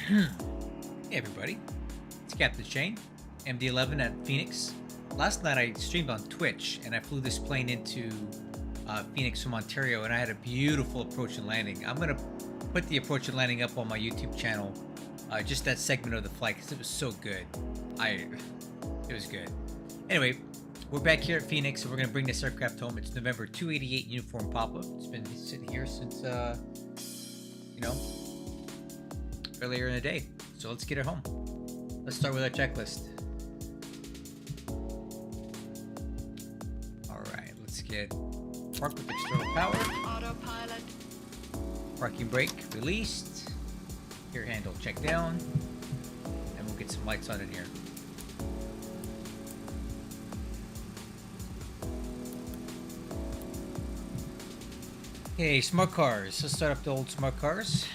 Hey everybody, it's Captain Shane, MD-11 at Phoenix. Last night I streamed on Twitch and I flew this plane into Phoenix from Ontario, and I had a beautiful approach and landing. I'm going to put the approach and landing up on my YouTube channel, just that segment of the flight, because it was so good. It was good. Anyway, we're back here at Phoenix, and we're going to bring this aircraft home. It's November 288 Uniform Papa. It's been sitting here since, earlier in the day. So let's get it home. Let's start with our checklist. Alright, let's get park with external power. Autopilot. Parking brake released. Gear handle checked down. And we'll get some lights on in here. Okay, smart cars. Let's start up the old smart cars.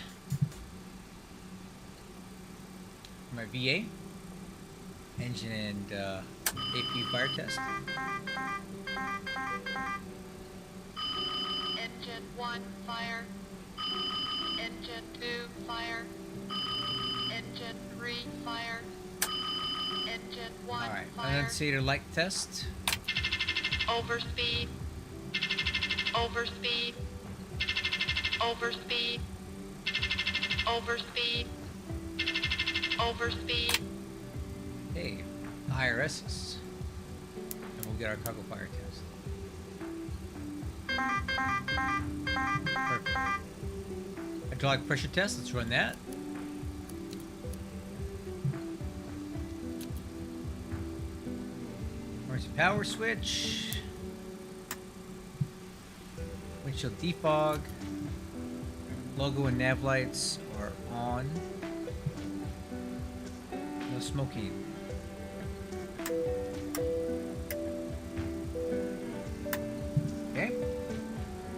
My VA. Engine and APU fire test. Engine 1, fire. Engine 2, fire. Engine 3, fire. Engine 1, Alright, fire. annunciator light test. Overspeed. Overspeed. Overspeed. Overspeed. Overspeed. Hey, IRSs. And we'll get our cargo fire test. Perfect. Hydraulic pressure test, let's run that. Emergency power switch. Windshield defog. Logo and nav lights are on. No smoking. Okay.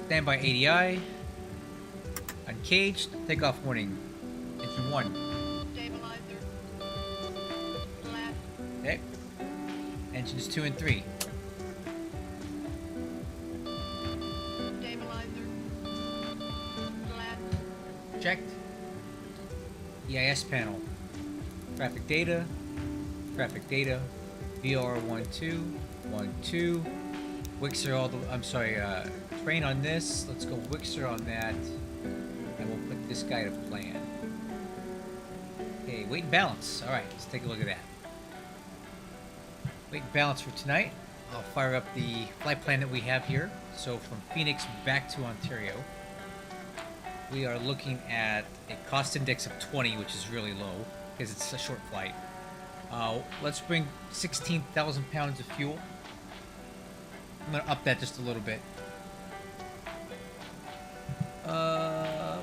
Standby ADI. Uncaged. Takeoff warning. Engine 1. Stabilizer. Left. Okay. Engines 2 and 3. Stabilizer. Left. Checked. EIS panel. Traffic data. Traffic data. VR12. 12. Wixer all the. I'm sorry. Train on this. Let's go Wixer on that. And we'll put this guy to plan. Okay, weight and balance. Alright, let's take a look at that. Weight and balance for tonight. I'll fire up the flight plan that we have here. So from Phoenix back to Ontario, we are looking at a cost index of 20, which is really low because it's a short flight. Let's bring 16,000 pounds of fuel. I'm going to up that just a little bit.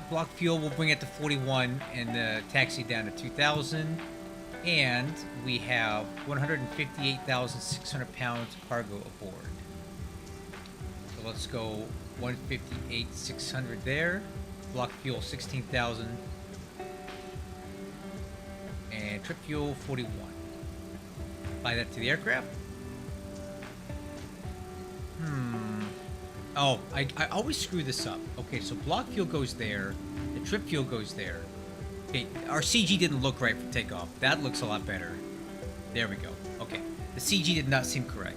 Block fuel, we'll bring it to 41 and the taxi down to 2,000. And we have 158,600 pounds cargo aboard. So let's go 158,600 there. Block fuel 16,000. And trip fuel 41. Apply that to the aircraft. Oh, I always screw this up. Okay, so block fuel goes there. The trip fuel goes there. Okay, our CG didn't look right for takeoff. That looks a lot better. There we go. Okay, the CG did not seem correct.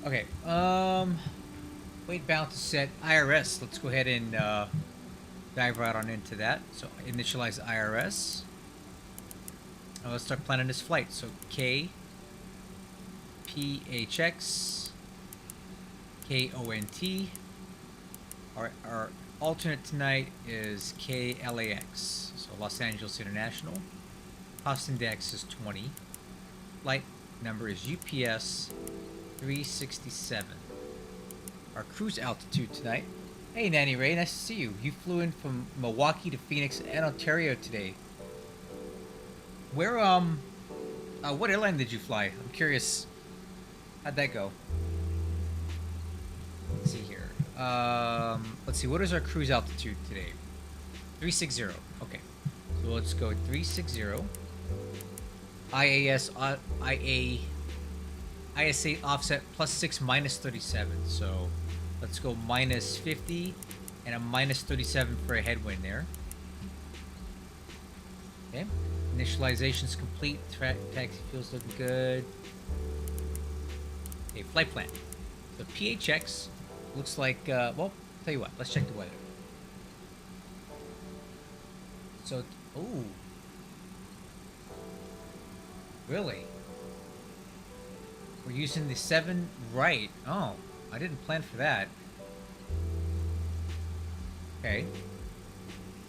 Okay, weight balance is set. IRS, let's go ahead and dive right on into that. So initialize IRS. Now let's start planning this flight. So K, PHX, KONT. Our alternate tonight is KLAX, so Los Angeles International. Cost index is 20. Flight number is UPS 367. Our cruise altitude tonight. Hey, Nanny Ray, nice to see you. You flew in from Milwaukee to Phoenix and Ontario today. Where, what airline did you fly? I'm curious How'd that go? Let's see here. Let's see. What is our cruise altitude today? 360. Okay. So let's go 360. ISA offset +6 -37. So let's go -50 and a -37 for a headwind there. Okay. Initialization's complete. Taxi fuel's looking good. Okay, flight plan. The PHX looks like, well, tell you what, let's check the weather. So, oh. Really? We're using the 7 right. Oh, I didn't plan for that. Okay.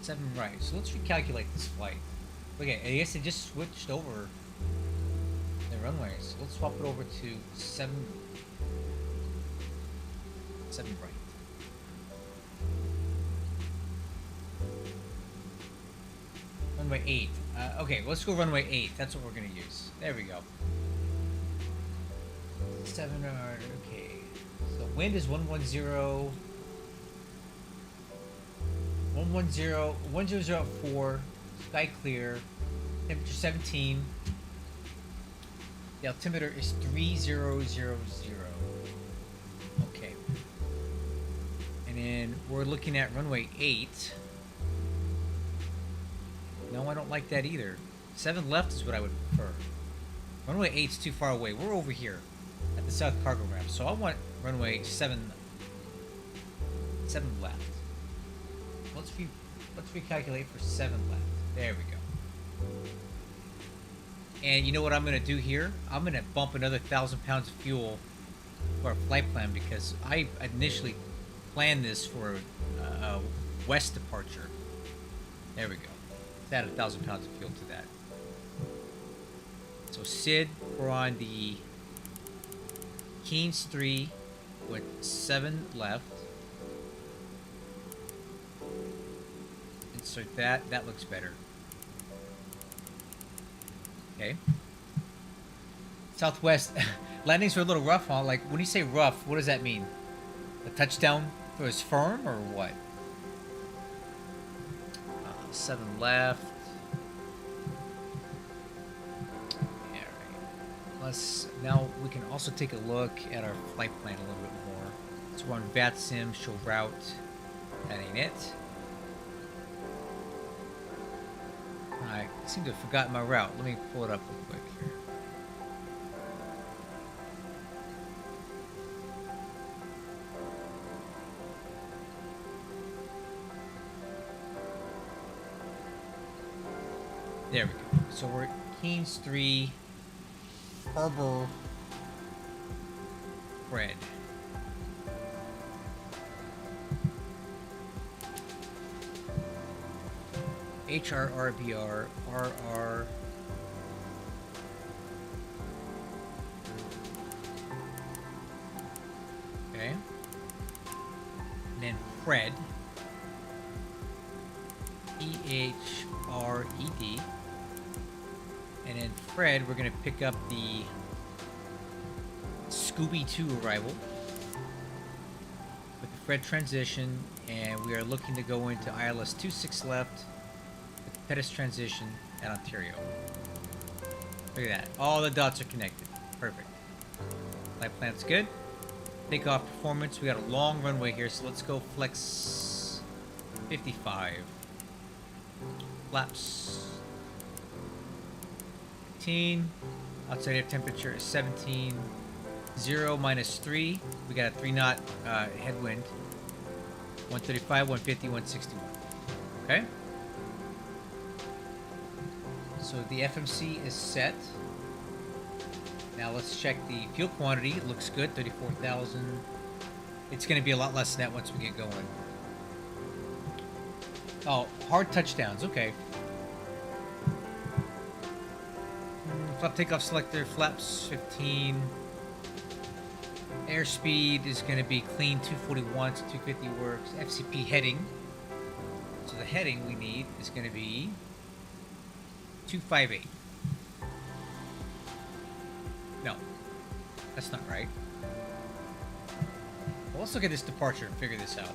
7 right. So let's recalculate this flight. Okay, I guess they just switched over the runways. So let's swap it over to 7 right. Runway 8. Okay, let's go runway 8. That's what we're gonna use. There we go. 7 right. Okay. So wind is 110. 1004. Sky clear. Temperature 17. The altimeter is 3000. Okay. And then we're looking at runway 8. No, I don't like that either. 7 left is what I would prefer. Runway 8's too far away. We're over here at the south cargo ramp. So I want runway 7 left. Let's recalculate for 7 left. There we go. And you know what I'm going to do here? I'm going to bump another 1,000 pounds of fuel for our flight plan because I initially planned this for a west departure. There we go. Let's add 1,000 pounds of fuel to that. So SID, we're on the Keynes 3 with 7 left. Insert that. That looks better. Okay. Southwest. Landings were a little rough, huh? Like, when you say rough, what does that mean? The touchdown was firm, or what? 7 left. Alright. Now we can also take a look at our flight plan a little bit more. So we're on VATSIM, show route. That ain't it. I seem to have forgotten my route. Let me pull it up real quick here. There we go. So we're at Keynes 3, Harbor, Fred. HRRBR, RR. Okay. And then Fred. EHRED. And then Fred, we're going to pick up the Scooby 2 arrival with the Fred transition, and we are looking to go into ILS 26 left with the Pettis transition at Ontario. Look at that. All the dots are connected. Perfect. Flight plan's good. Takeoff performance. We got a long runway here, so let's go flex 55. Flaps 15. Outside air temperature is 17. 0 -3. We got a 3 knot headwind. 135, 150, 161. Okay. So the FMC is set. Now let's check the fuel quantity. It looks good, 34,000. It's going to be a lot less than that once we get going. Oh, hard touchdowns. Okay. Flap takeoff selector, flaps 15. Airspeed is going to be clean, 241 to 250 works. FCP heading. So the heading we need is going to be 258. No. That's not right. Well, let's look at this departure and figure this out.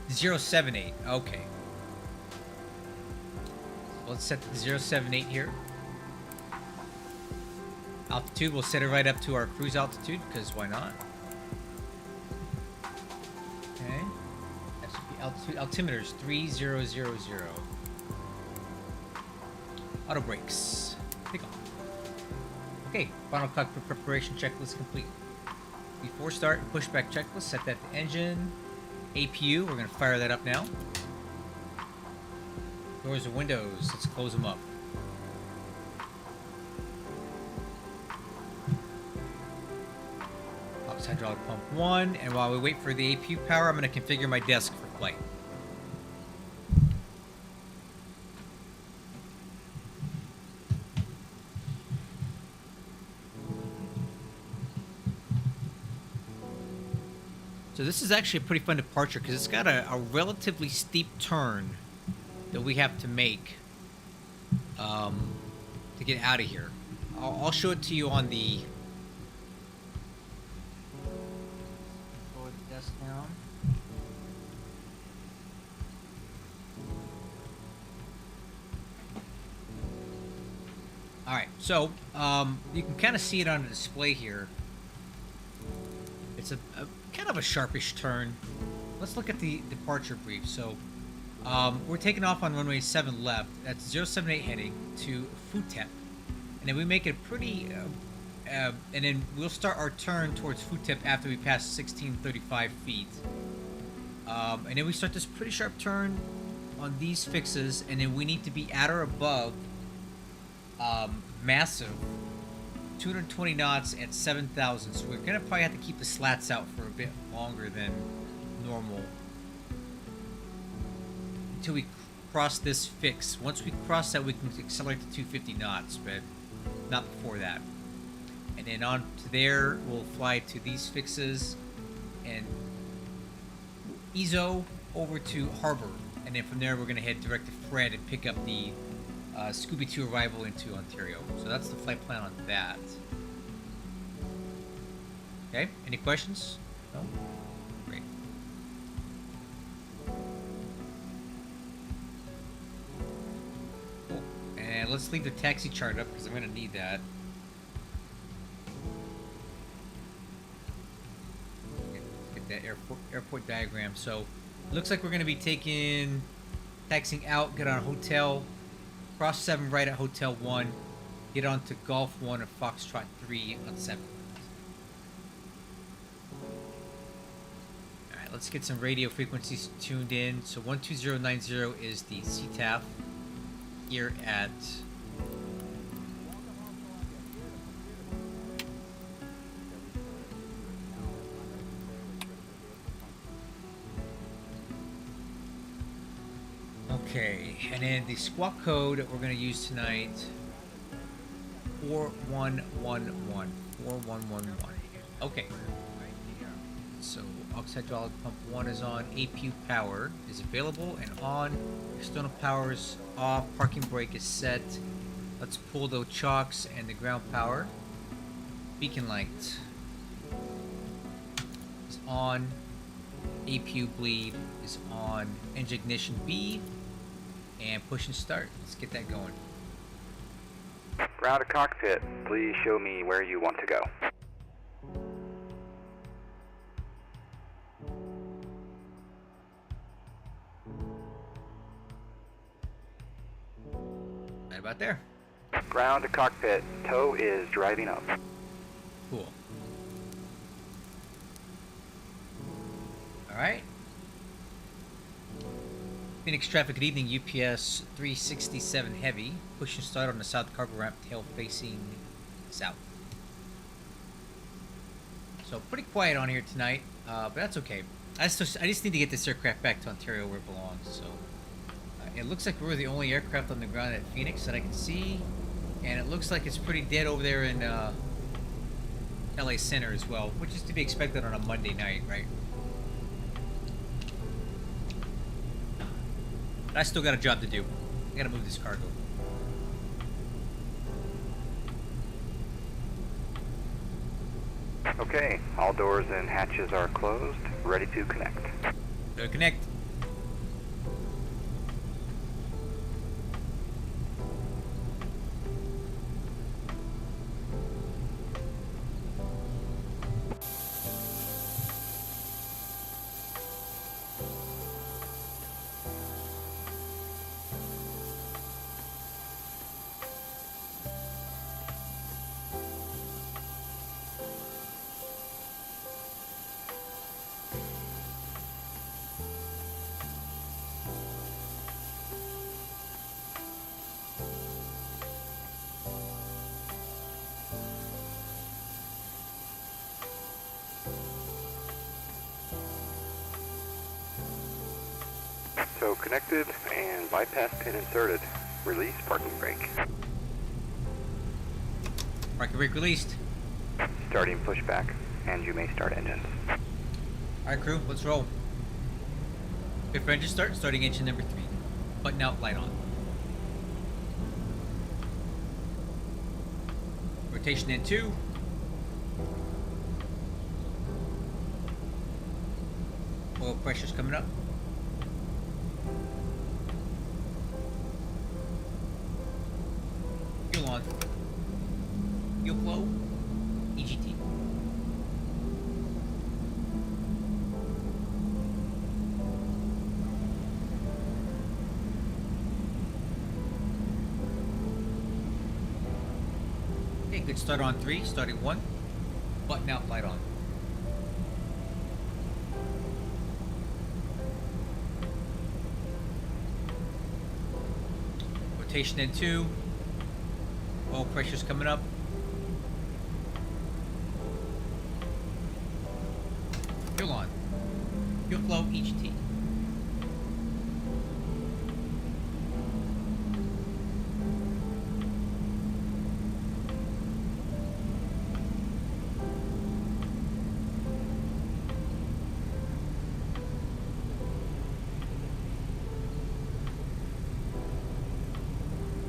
078. Okay. Let's set the 078 here. Altitude, we'll set it right up to our cruise altitude, because why not? Okay. That should be altitude. Altimeter's 3000. Auto brakes. Take off. Okay, final cockpit preparation checklist complete. Before start, pushback checklist, set that to engine. APU, we're going to fire that up now. Doors and windows, let's close them up. Ox hydraulic pump 1, and while we wait for the APU power, I'm going to configure my desk for flight. So this is actually a pretty fun departure because it's got a relatively steep turn that we have to make to get out of here. I'll show it to you on the... Lower the desk down. Alright, so you can kind of see it on the display here. It's a kind of a sharpish turn. Let's look at the departure brief. So we're taking off on runway 7 left. That's 078 heading to Futep. And then we make it pretty... and then we'll start our turn towards Futep after we pass 1635 feet. And then we start this pretty sharp turn on these fixes. And then we need to be at or above massive 220 knots at 7,000. So we're gonna probably have to keep the slats out for a bit longer than normal until we cross this fix. Once we cross that, we can accelerate to 250 knots, but not before that. And then on to there, we'll fly to these fixes and EZO over to Harbor. And then from there, we're gonna head direct to Fred and pick up the Scooby 2 arrival into Ontario. So that's the flight plan on that. Okay, any questions? No? Great. Cool. And let's leave the taxi chart up because I'm going to need that. Get that airport diagram. So it looks like we're going to be taxiing out, get on a hotel, cross 7 right at Hotel 1, get on to Golf 1 and Foxtrot 3 on 7. Alright, let's get some radio frequencies tuned in. So 12090 is the CTAF here at... Okay, and then the squawk code that we're going to use tonight, 4111. 4111. Okay. So, aux hydraulic pump 1 is on, APU power is available and on, external power is off, parking brake is set. Let's pull the chocks and the ground power. Beacon light is on, APU bleed is on, engine ignition B. And push and start. Let's get that going. Ground to cockpit. Please show me where you want to go. Right about there. Ground to cockpit. Tow is driving up. Cool. Alright. Phoenix traffic, good evening, UPS 367 heavy. Push and start on the south cargo ramp, tail facing south. So pretty quiet on here tonight, but that's okay. I just need to get this aircraft back to Ontario where it belongs. So it looks like we're the only aircraft on the ground at Phoenix that I can see, and it looks like it's pretty dead over there in LA Center as well, which is to be expected on a Monday night, right? I still got a job to do. I gotta move this cargo. Okay, all doors and hatches are closed, ready to connect. Go connect. So connected and bypass pin inserted. Release parking brake. Parking brake released. Starting pushback, and you may start engines. Alright crew, let's roll. Good for engine start, starting engine number 3. Button out, light on. Rotation in 2. Oil pressure's coming up. Fuel on. Fuel flow. EGT. Okay, good start on 3, starting 1. Button out, light on. Rotation in 2. Oil pressure's coming up. Fuel on. Fuel flow, EGT.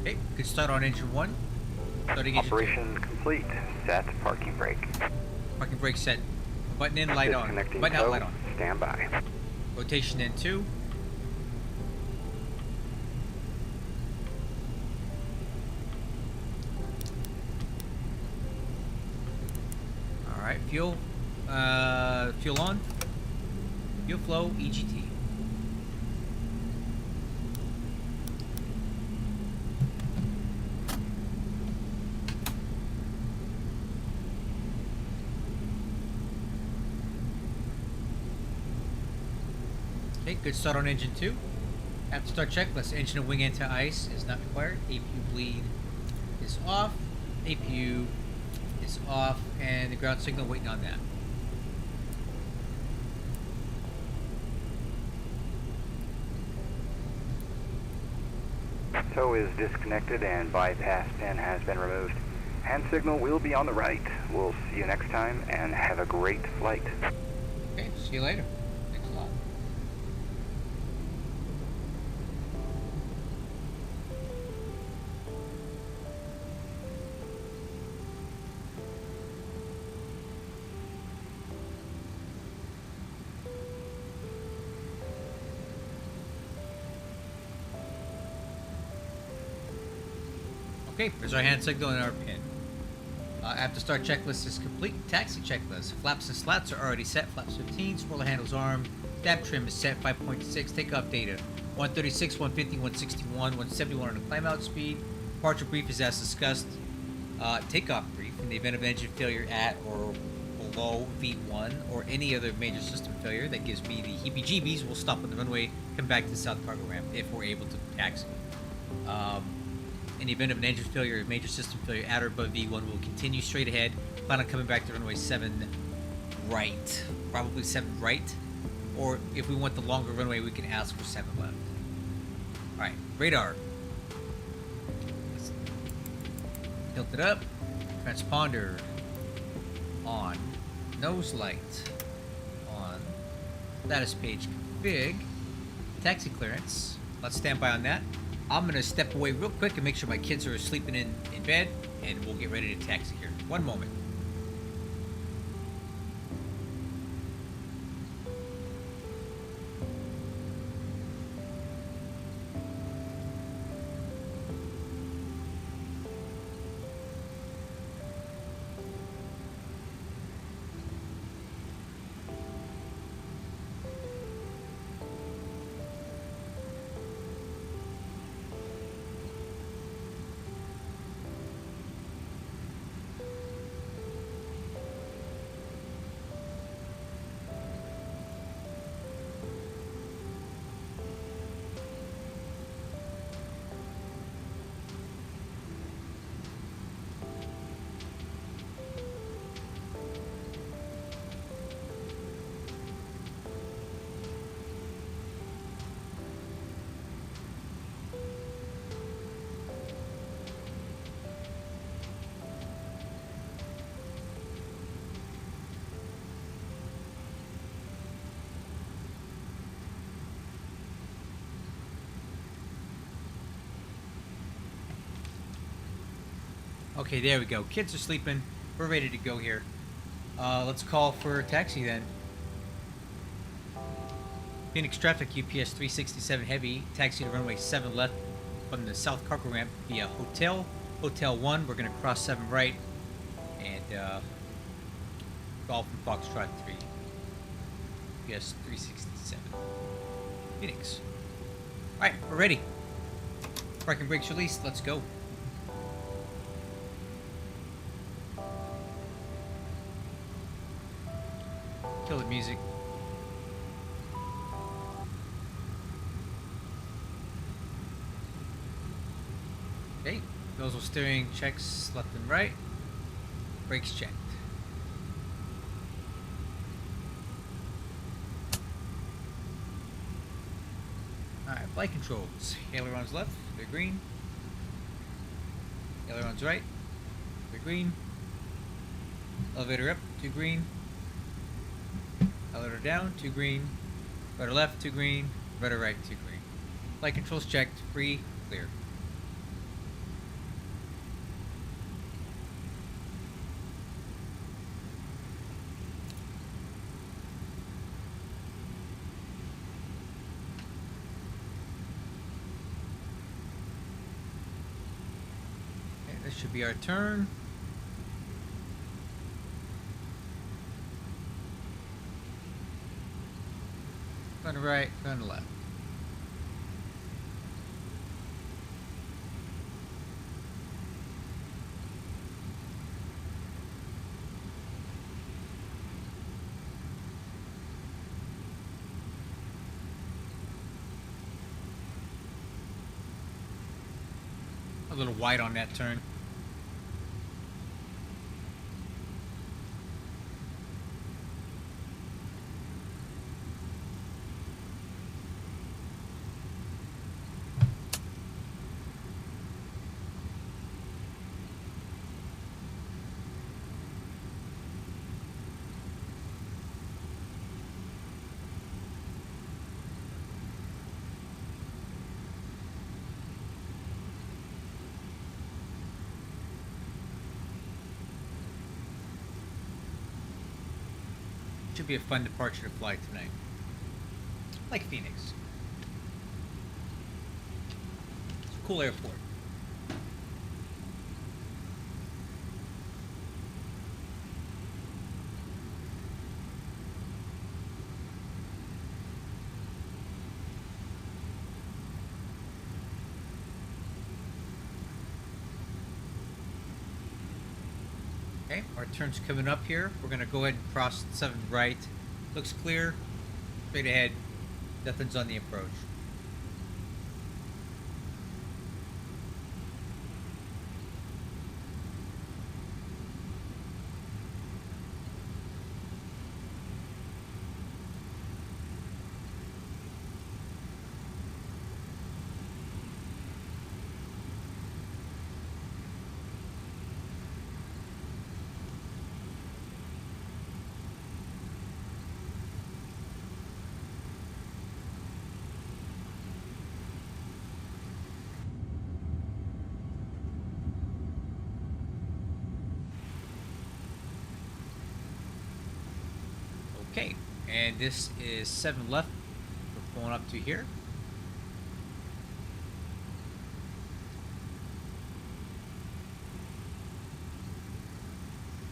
Okay, good start on engine 1. Starting engine 2. Operation complete. Set parking brake. Parking brake set. Button in, light on. Disconnecting Button out, tow. light on. Stand by. Rotation in 2. Alright, fuel. Fuel on. Fuel flow, EGT. Okay, good start on engine 2. After start checklist, engine and wing anti-ice is not required. APU bleed is off. APU is off, and the ground signal waiting on that. Tow is disconnected and bypass pin has been removed. Hand signal will be on the right. We'll see you next time and have a great flight. Okay, see you later. Thanks a lot. Okay, there's our hand signal and our pin. After start checklist is complete. Taxi checklist. Flaps and slats are already set. Flaps 15. Spoiler handles armed. Dab trim is set. 5.6. Takeoff data. 136, 150, 161, 171 on the climb out speed. Departure brief is as discussed. Takeoff brief. In the event of engine failure at or below V1 or any other major system failure that gives me the heebie-jeebies, we'll stop on the runway, come back to the south cargo ramp if we're able to taxi. In the event of an engine failure or major system failure at or above V1, we'll continue straight ahead. Plan on coming back to runway 7 right. Probably 7 right. Or if we want the longer runway, we can ask for 7 left. Alright, radar. Let's tilt it up. Transponder on. Nose light on. Status page config. Taxi clearance. Let's stand by on that. I'm going to step away real quick and make sure my kids are sleeping in bed, and we'll get ready to taxi here. One moment. Okay, there we go. Kids are sleeping. We're ready to go here. Let's call for a taxi then. Phoenix traffic, UPS 367 heavy. Taxi to runway 7 left from the south cargo ramp via Hotel 1. We're going to cross 7 right. And Golf and Foxtrot 3. UPS 367. Phoenix. Alright, we're ready. Parking brakes released. Let's go. Kill the music. Okay, nozzle steering checks left and right. Brakes checked. Alright, flight controls. Ailerons left, they're green. Ailerons right, they're green. Elevator up, 2 green. Elevator down, 2 green. Rudder left, 2 green. Rudder right, 2 green. Flight controls checked, free, clear. Okay, this should be our turn. Turn to right, turn to left. A little wide on that turn. Should be a fun departure to fly tonight. Like Phoenix. It's a cool airport. Okay, our turn's coming up here. We're gonna go ahead and cross 7 right. Looks clear. Straight ahead. Nothing's on the approach. Okay, and this is 7 left. We're pulling up to here.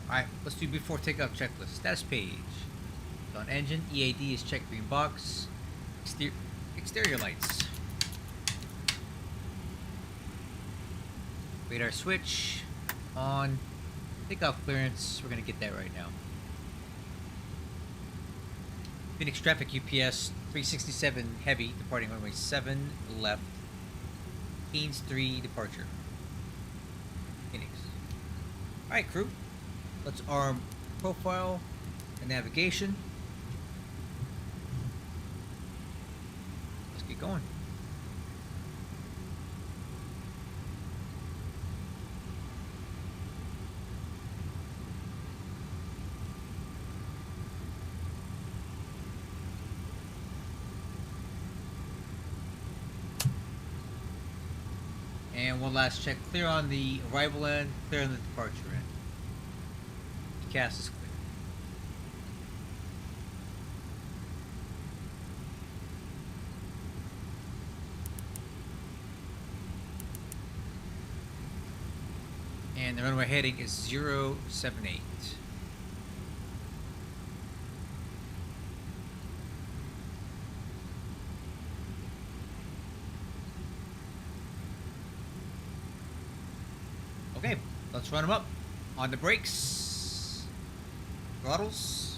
Alright, let's do before takeoff checklist. Status page. So on engine, EAD is checked, green box. Exterior lights. Radar switch on. Takeoff clearance. We're gonna get that right now. Phoenix traffic, UPS 367 heavy, departing runway 7 left. Keynes 3 departure. Phoenix. Alright, crew. Let's arm profile and navigation. Let's get going. And one last check. Clear on the arrival end, clear on the departure end. The cast is clear. And the runway heading is 078. Okay, let's run them up. On the brakes, throttles.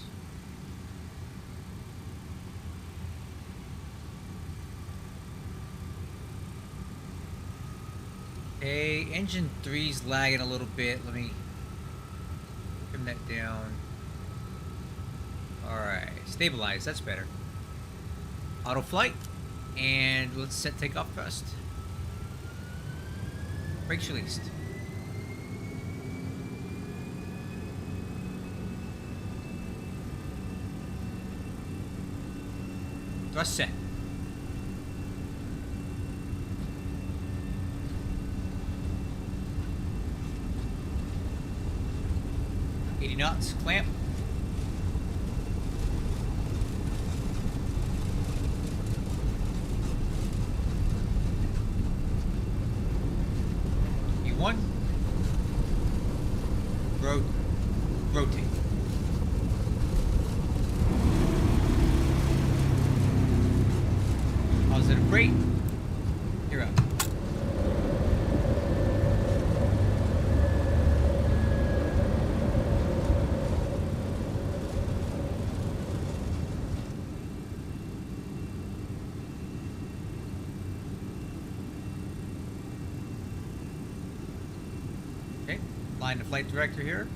Okay, engine 3's lagging a little bit. Let me trim that down. Alright, stabilize, that's better. Auto flight, and let's set takeoff thrust. Brakes released. Thrust set. Knots, clamp. E1. Rotate. Positive rate. You're up. Line the flight director here.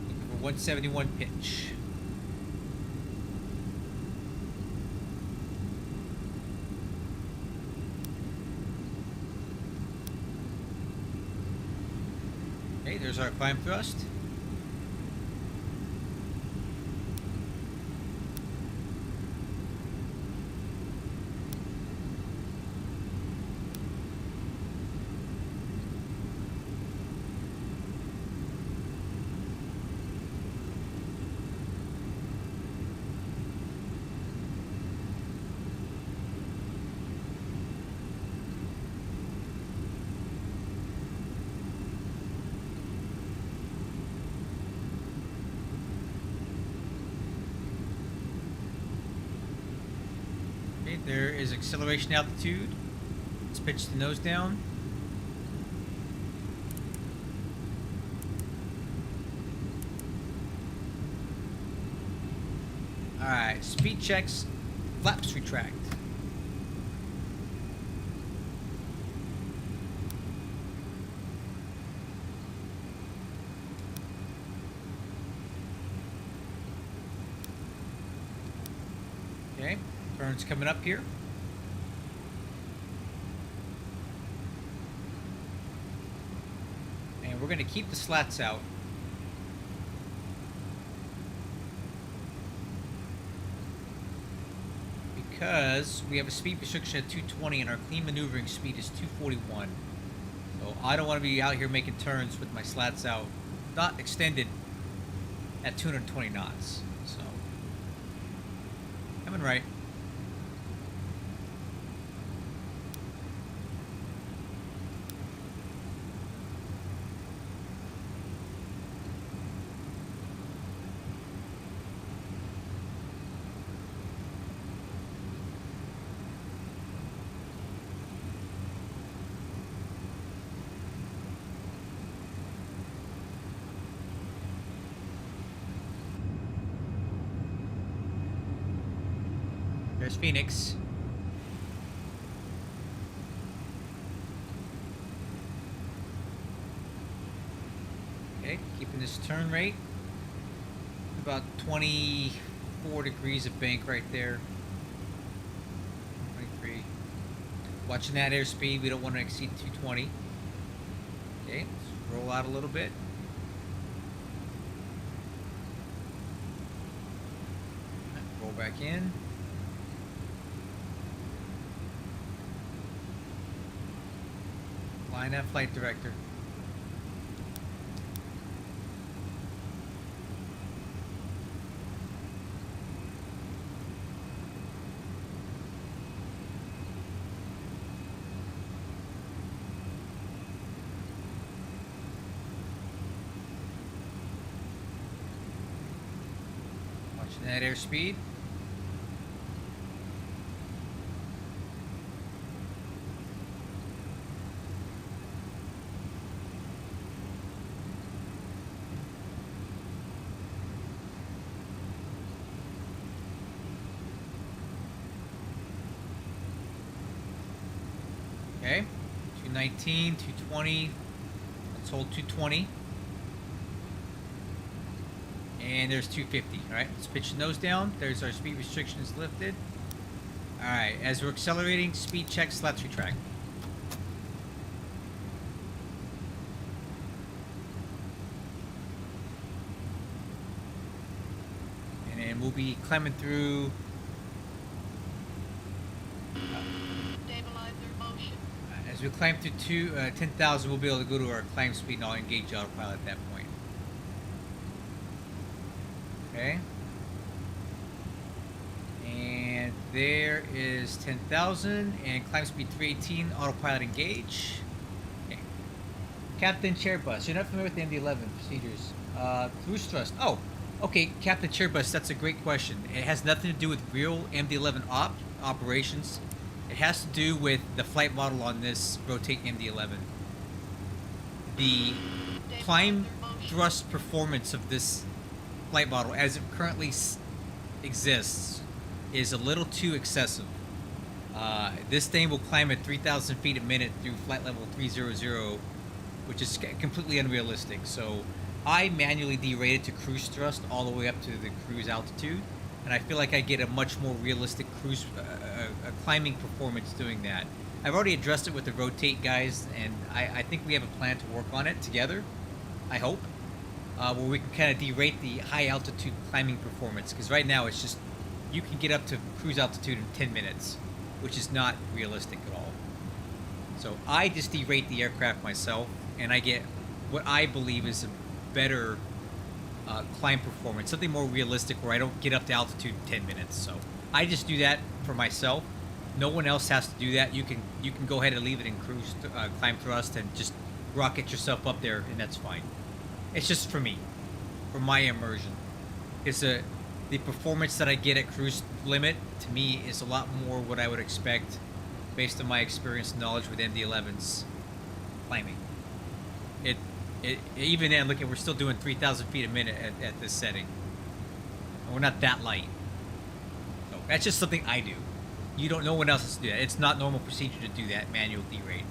Looking for 171 pitch. Okay, there's our climb thrust. There is acceleration altitude. Let's pitch the nose down. Alright, speed checks, flaps retract. Okay. Turns coming up here. And we're going to keep the slats out. Because we have a speed restriction at 220 and our clean maneuvering speed is 241. So I don't want to be out here making turns with my slats out, not extended at 220 knots. So, coming right. There's Phoenix. Okay, keeping this turn rate. About 24 degrees of bank right there. 23. Watching that airspeed, we don't want to exceed 220. Okay, let's roll out a little bit. Roll back in. Find that flight director. Watching that airspeed. Okay, 219, 220. Let's hold 220. And there's 250. All right, let's pitch the nose down. There's our speed restrictions lifted. All right, as we're accelerating, speed check, slaps retract. And then we'll be climbing through. Stabilizer motion. As we climb through 10,000, we'll be able to go to our climb speed and I'll engage autopilot at that point. Okay. And there is 10,000 and climb speed 318, autopilot engage. Okay. Captain Chairbus, you're not familiar with the MD-11 procedures. Cruise thrust. Oh, okay, Captain Chairbus, that's a great question. It has nothing to do with real MD-11 operations. It has to do with the flight model on this rotate MD-11. The climb thrust performance of this flight model as it currently exists is a little too excessive. This thing will climb at 3,000 feet a minute through flight level 300, which is completely unrealistic. So I manually derated to cruise thrust all the way up to the cruise altitude, and I feel like I get a much more realistic cruise climbing performance doing that. I've already addressed it with the rotate guys, and I think we have a plan to work on it together, I hope, where we can kind of derate the high altitude climbing performance, because right now it's just, you can get up to cruise altitude in 10 minutes, which is not realistic at all. So I just derate the aircraft myself, and I get what I believe is a better climb performance, something more realistic where I don't get up to altitude in 10 minutes. So I just do that for myself. No one else has to do that. You can go ahead and leave it in cruise climb thrust and just rocket yourself up there, and that's fine. It's just for me, for my immersion. It's the performance that I get at cruise limit, to me, is a lot more what I would expect based on my experience and knowledge with MD-11's climbing. Even then, look, we're still doing 3,000 feet a minute at this setting. And we're not that light. So that's just something I do. No one else has to do that. It's not normal procedure to do that, manual derate.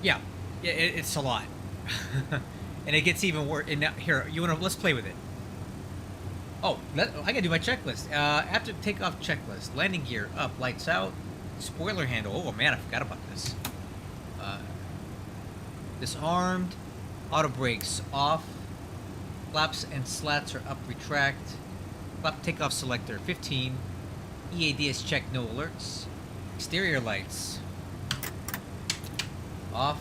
Yeah, it's a lot, and it gets even worse. And now, here, let's play with it. Oh, I gotta do my checklist. After takeoff checklist: landing gear up, lights out, spoiler handle. Oh man, I forgot about this. Disarmed, auto brakes off, flaps and slats are up, retract. Flap takeoff selector 15. EADS check, no alerts. Exterior lights off.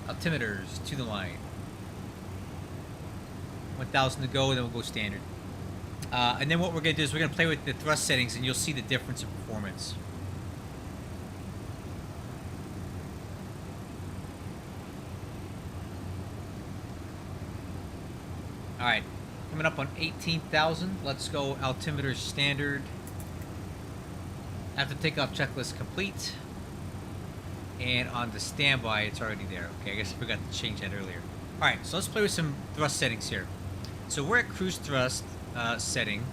Altimeters to the line. 1,000 to go, and then we'll go standard. And then what we're going to do is we're going to play with the thrust settings, and you'll see the difference in performance. Alright, coming up on 18,000. Let's go altimeter standard. After takeoff checklist complete. And on the standby, it's already there. Okay, I guess I forgot to change that earlier. All right, so let's play with some thrust settings here. So we're at cruise thrust setting.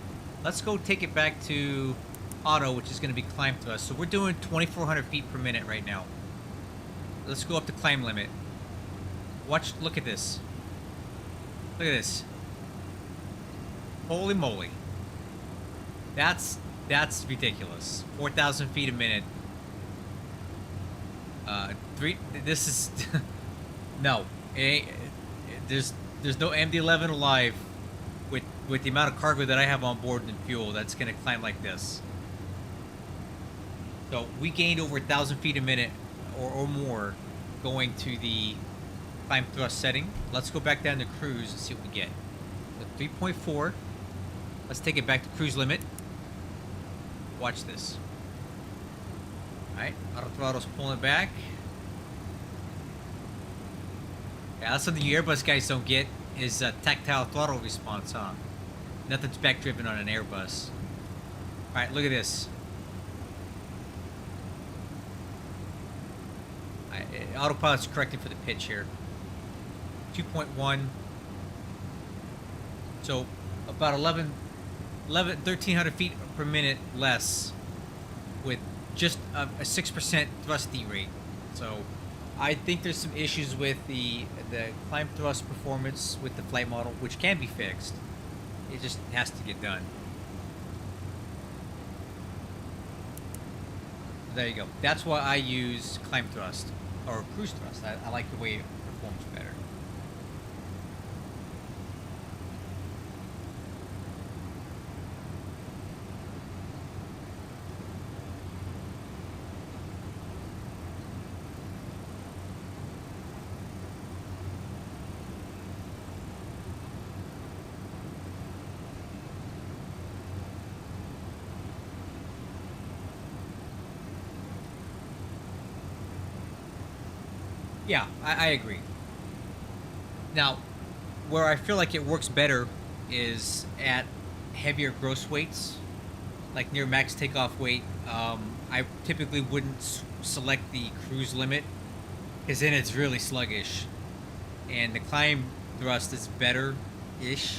Let's go take it back to auto, which is going to be climb thrust. So we're doing 2,400 feet per minute right now. Let's go up to climb limit. Watch, look at this. Look at this. Holy moly. That's ridiculous. 4,000 feet a minute. This is no. There's no MD-11 alive with the amount of cargo that I have on board and fuel that's gonna climb like this. So we gained over 1,000 feet a minute or more going to the climb thrust setting. Let's go back down to cruise and see what we get. So 3.4. Let's take it back to cruise limit. Watch this. Alright, auto throttle's pulling it back. Yeah, that's something you Airbus guys don't get, is tactile throttle response, huh? Nothing's back driven on an Airbus. Alright, look at this. Autopilot's correcting for the pitch here. 2.1. So about 1,300 feet per minute less with just a 6% thrust D rate. So I think there's some issues with the climb thrust performance with the flight model, which can be fixed. It just has to get done. There you go. That's why I use climb thrust or cruise thrust. I like the way it performs better. Yeah, I agree. Now, where I feel like it works better is at heavier gross weights, like near max takeoff weight. I typically wouldn't select the cruise limit, because then it's really sluggish. And the climb thrust is better-ish.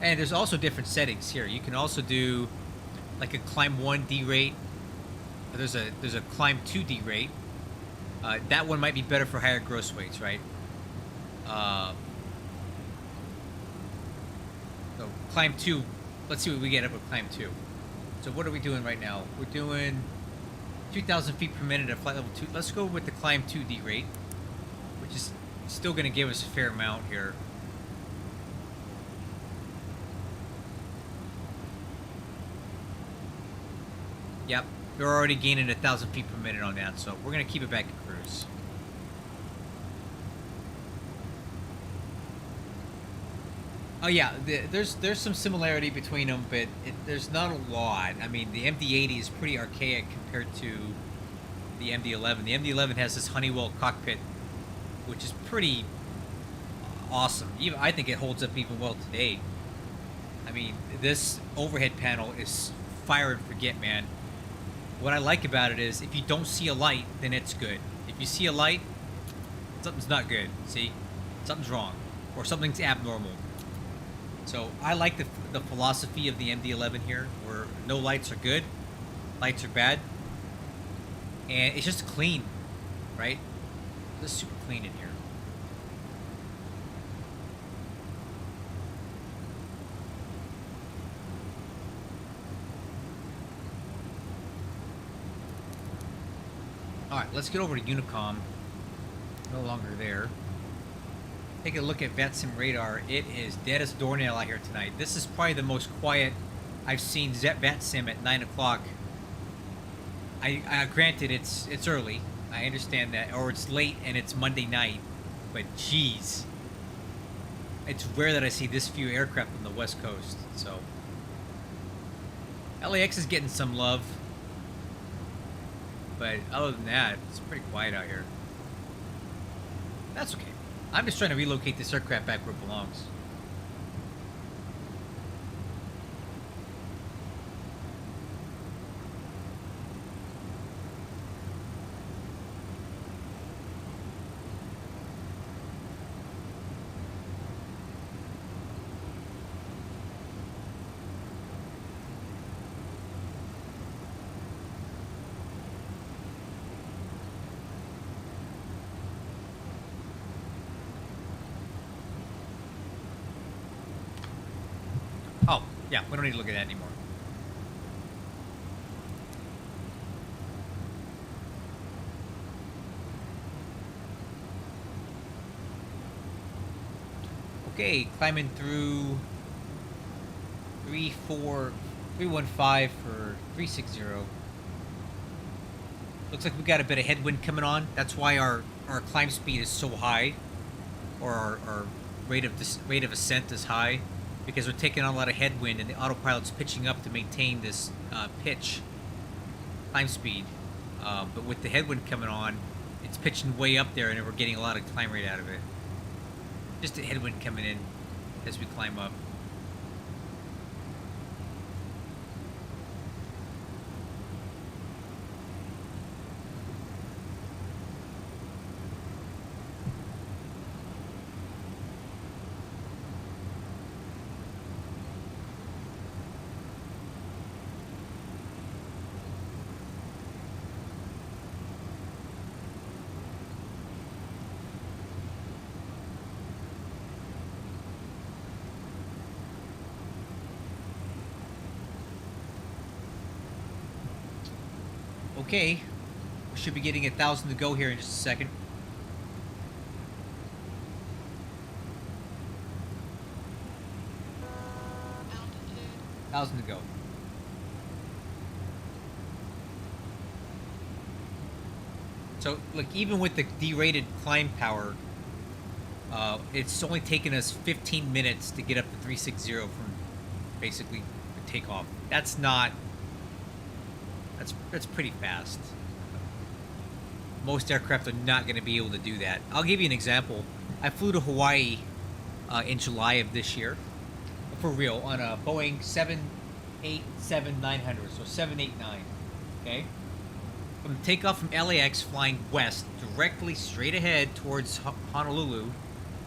And there's also different settings here. You can also do like a climb 1 D rate. There's a climb 2 D rate. That one might be better for higher gross weights, right? So climb 2, let's see what we get up with climb 2. So what are we doing right now? We're doing 2,000 feet per minute at flight level 2. Let's go with the climb 2 D rate, which is still going to give us a fair amount here. Yep, we're already gaining 1,000 feet per minute on that, so we're going to keep it back at cruise. Oh yeah, there's some similarity between them, but there's not a lot. I mean, the MD-80 is pretty archaic compared to the MD-11. The MD-11 has this Honeywell cockpit, which is pretty awesome. Even I think it holds up even well today. I mean, this overhead panel is fire and forget, man. What I like about it is if you don't see a light, then it's good. If you see a light, something's not good. See? Something's wrong. Or something's abnormal. So I like the philosophy of the MD-11 here, where no lights are good, lights are bad, and it's just clean, right? It's super clean in here. All right, let's get over to Unicom. No longer there. Take a look at VATSIM radar. It is dead as a doornail out here tonight. This is probably the most quiet I've seen VATSIM at 9 o'clock. I granted it's early. I understand that, or it's late and it's Monday night. But geez, it's rare that I see this few aircraft on the West Coast. So LAX is getting some love, but other than that, it's pretty quiet out here. That's okay. I'm just trying to relocate this aircraft back where it belongs. Yeah, we don't need to look at that anymore. Okay, climbing through 315 for 360. Looks like we got a bit of headwind coming on. That's why our climb speed is so high, or our rate of ascent is high, because we're taking on a lot of headwind and the autopilot's pitching up to maintain this pitch climb speed. But with the headwind coming on, it's pitching way up there, and we're getting a lot of climb rate out of it. Just the headwind coming in as we climb up. Okay, we should be getting 1,000 to go here in just a second. Altitude. 1,000 to go. So, look, even with the derated climb power, it's only taken us 15 minutes to get up to 360 from basically the takeoff. That's not... That's pretty fast. Most aircraft are not going to be able to do that. I'll give you an example. I flew to Hawaii in July of this year, for real, on a Boeing 787-900, so 789. Okay. From takeoff from LAX, flying west, directly straight ahead towards Honolulu,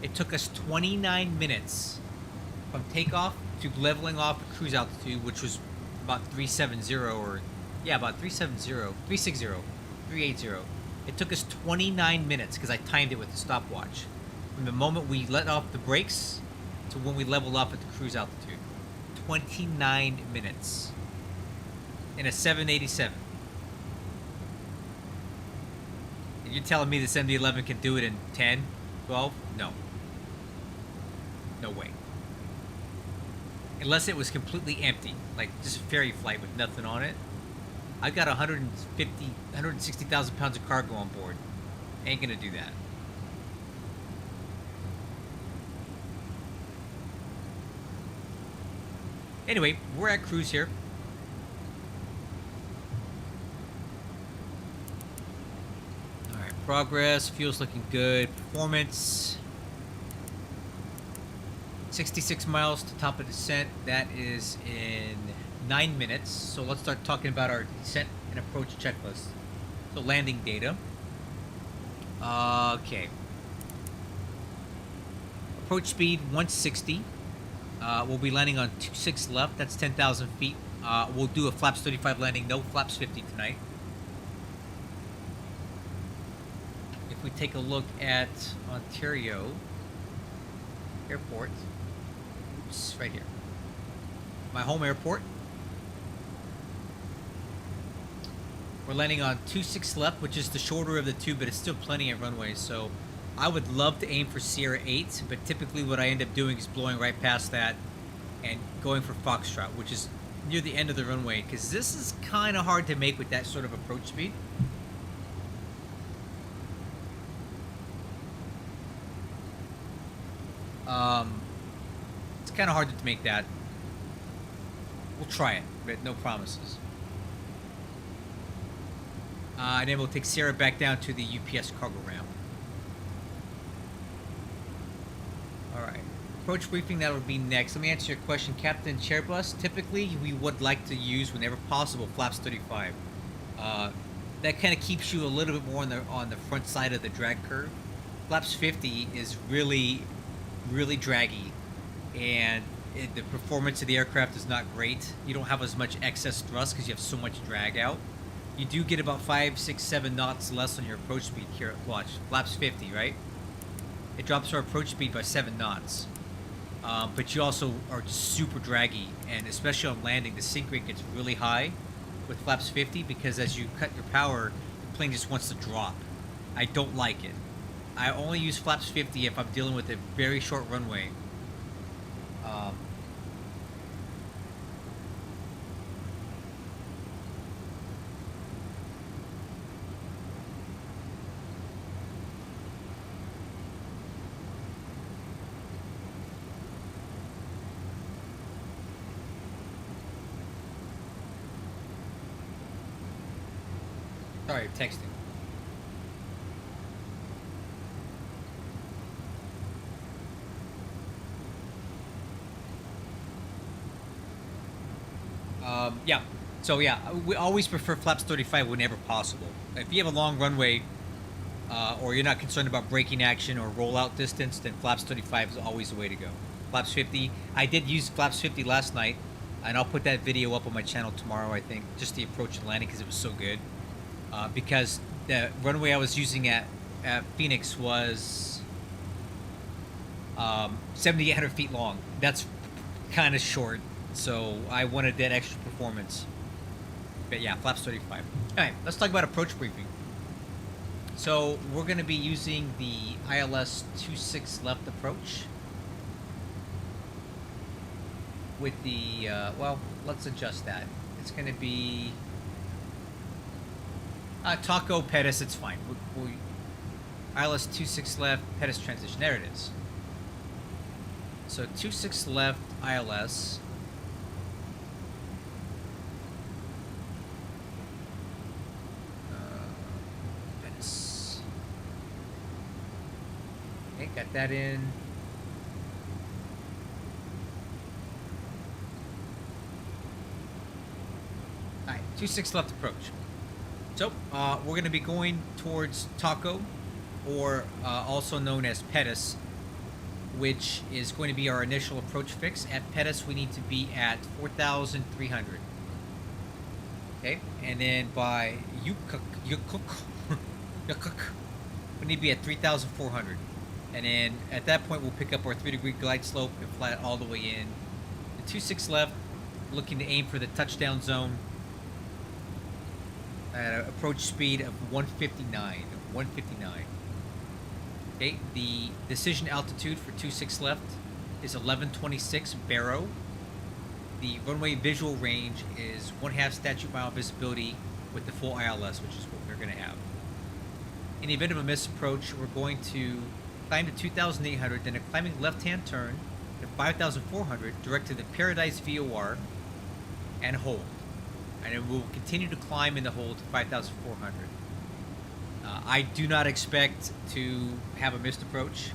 it took us 29 minutes from takeoff to leveling off at cruise altitude, which was about 370 or... Yeah, about 370, 360, 380. It took us 29 minutes because I timed it with the stopwatch. From the moment we let off the brakes to when we leveled off at the cruise altitude. 29 minutes. In a 787. And you're telling me this MD-11 can do it in 10, 12? No. No way. Unless it was completely empty. Like just a ferry flight with nothing on it. I've got 160,000 pounds of cargo on board. Ain't gonna do that. Anyway, we're at cruise here. Alright, progress, fuel's looking good. Performance. 66 miles to top of descent. That is in 9 minutes. So let's start talking about our descent and approach checklist. So landing data. Okay. Approach speed 160. We'll be landing on 26 left. That's 10,000 feet. We'll do a flaps 35 landing. No flaps 50 tonight. If we take a look at Ontario Airport. Oops, right here. My home airport. We're landing on 26 left, which is the shorter of the two, but it's still plenty of runways. So I would love to aim for Sierra 8, but typically what I end up doing is blowing right past that and going for Foxtrot, which is near the end of the runway, because this is kind of hard to make with that sort of approach speed. It's kind of hard to make that. We'll try it, but no promises. And then we'll take Sierra back down to the UPS cargo ramp. Alright. Approach briefing, that will be next. Let me answer your question, Captain Chairbus. Typically, we would like to use, whenever possible, flaps 35. That kind of keeps you a little bit more on the front side of the drag curve. Flaps 50 is really, really draggy. And the performance of the aircraft is not great. You don't have as much excess thrust because you have so much drag out. You do get about 5, 6, 7 knots less on your approach speed here. Watch, flaps 50, right? It drops our approach speed by 7 knots. but you also are just super draggy, and especially on landing, the sink rate gets really high with flaps 50 because as you cut your power, the plane just wants to drop. I don't like it. I only use flaps 50 if I'm dealing with a very short runway. Sorry, texting. Yeah. So yeah, we always prefer flaps 35 whenever possible. If you have a long runway, or you're not concerned about braking action or rollout distance, then flaps 35 is always the way to go. Flaps 50. I did use flaps 50 last night, and I'll put that video up on my channel tomorrow. I think just the approach and landing because it was so good. Because the runway I was using at Phoenix was 7,800 feet long. That's kind of short, so I wanted that extra performance. But yeah, flaps 35. All right, let's talk about approach briefing. So we're going to be using the ILS 26 left approach with the, well, let's adjust that. It's going to be Taco, Pettis, it's fine. ILS 26 left, Pettis transition. There it is. So 26 left, ILS. Pettis. Okay, got that in. Alright, 26 left approach. So, we're going to be going towards Taco, or also known as Pettis, which is going to be our initial approach fix. At Pettis, we need to be at 4,300. Okay, and then by Yukuk, we need to be at 3,400. And then at that point, we'll pick up our 3-degree glide slope and fly it all the way in. The 26 left, looking to aim for the touchdown zone at an approach speed of 159. Okay, the decision altitude for 26 left is 1126 Barrow. The runway visual range is 1/2 statute mile visibility with the full ILS, which is what we're going to have. In the event of a misapproach, we're going to climb to 2,800, then a climbing left-hand turn to 5,400, direct to the Paradise VOR, and hold. And then we'll continue to climb in the hold to 5,400. I do not expect to have a missed approach.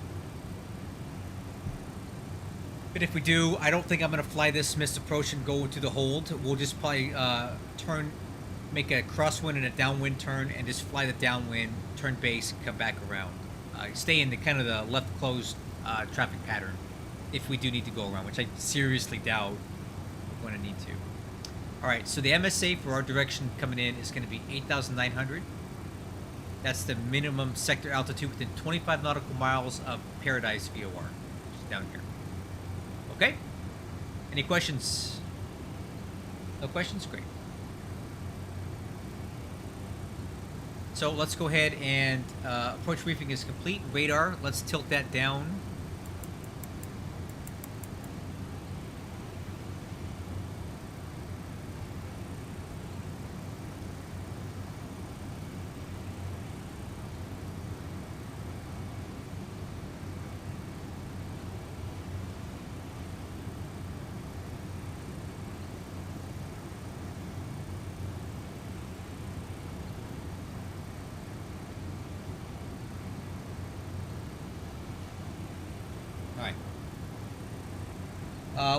But if we do, I don't think I'm going to fly this missed approach and go to the hold. We'll just probably make a crosswind and a downwind turn, and just fly the downwind, turn base, and come back around. Stay in the kind of the left closed traffic pattern if we do need to go around, which I seriously doubt we're going to need to. Alright, so the MSA for our direction coming in is going to be 8,900. That's the minimum sector altitude within 25 nautical miles of Paradise VOR, which is down here. Okay? Any questions? No questions? Great. So let's go ahead and approach briefing is complete. Radar, let's tilt that down.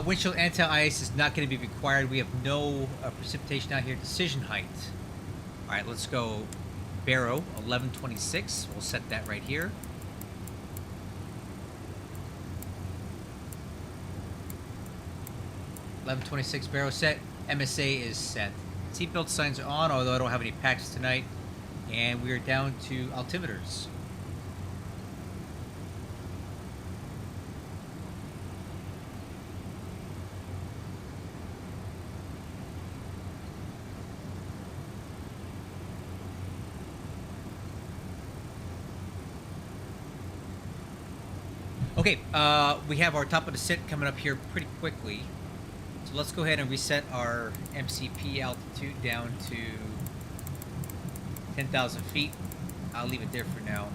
Windshield anti-ice is not going to be required. We have no precipitation out here. Decision height. All right, let's go Barrow, 1126. We'll set that right here. (1126) Barrow set. MSA is set. Seatbelt signs are on, although I don't have any packs tonight. And we are down to altimeters. Okay, we have our top of descent coming up here pretty quickly. So let's go ahead and reset our MCP altitude down to 10,000 feet. I'll leave it there for now.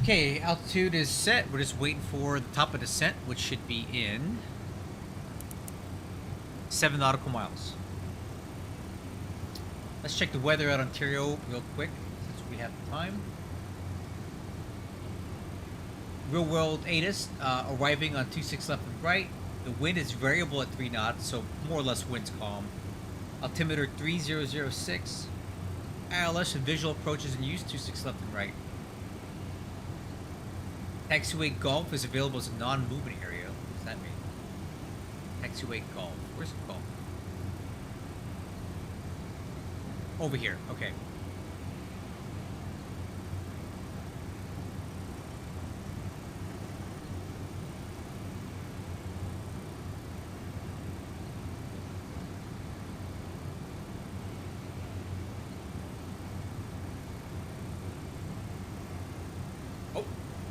Okay, altitude is set. We're just waiting for the top of descent, which should be in 7 nautical miles. Let's check the weather at Ontario real quick, since we have the time. Real world ATIS arriving on 26 left and right. The wind is variable at 3 knots, so more or less wind's calm. Altimeter 3006. ILS and visual approaches in use, 26 left and right. Taxiway Golf is available as a non-movement area. What does that mean? Taxiway Golf. Where's the golf? Over here. Okay.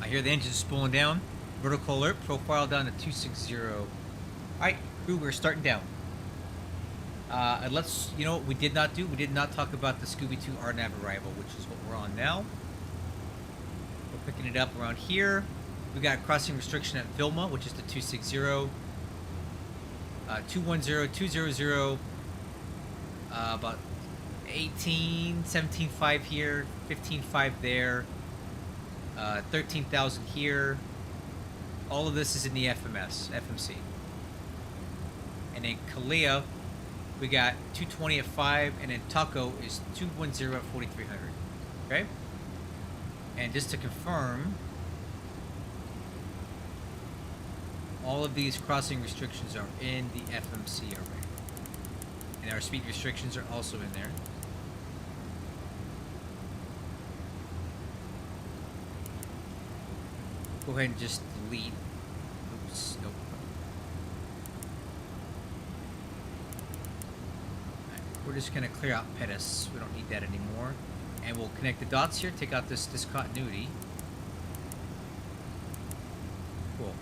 I hear the engine's spooling down. Vertical alert, profile down to 260. Alright, crew, we're starting down. And let's, you know what we did not do? We did not talk about the Scooby-Doo RNAV arrival, which is what we're on now. We're picking it up around here. We got crossing restriction at Vilma, which is the 260. 210, 200. About 18, 17.5 here, 15.5 there. 13,000 here. All of this is in the FMC. And in Kalia, we got 220 at 5, and in Taco is 210 at 4,300. Okay? And just to confirm, all of these crossing restrictions are in the FMC already. And our speed restrictions are also in there. Go ahead and just delete. Oops, nope. Right, we're just gonna clear out Pettis. We don't need that anymore. And we'll connect the dots here, take out this discontinuity. Cool.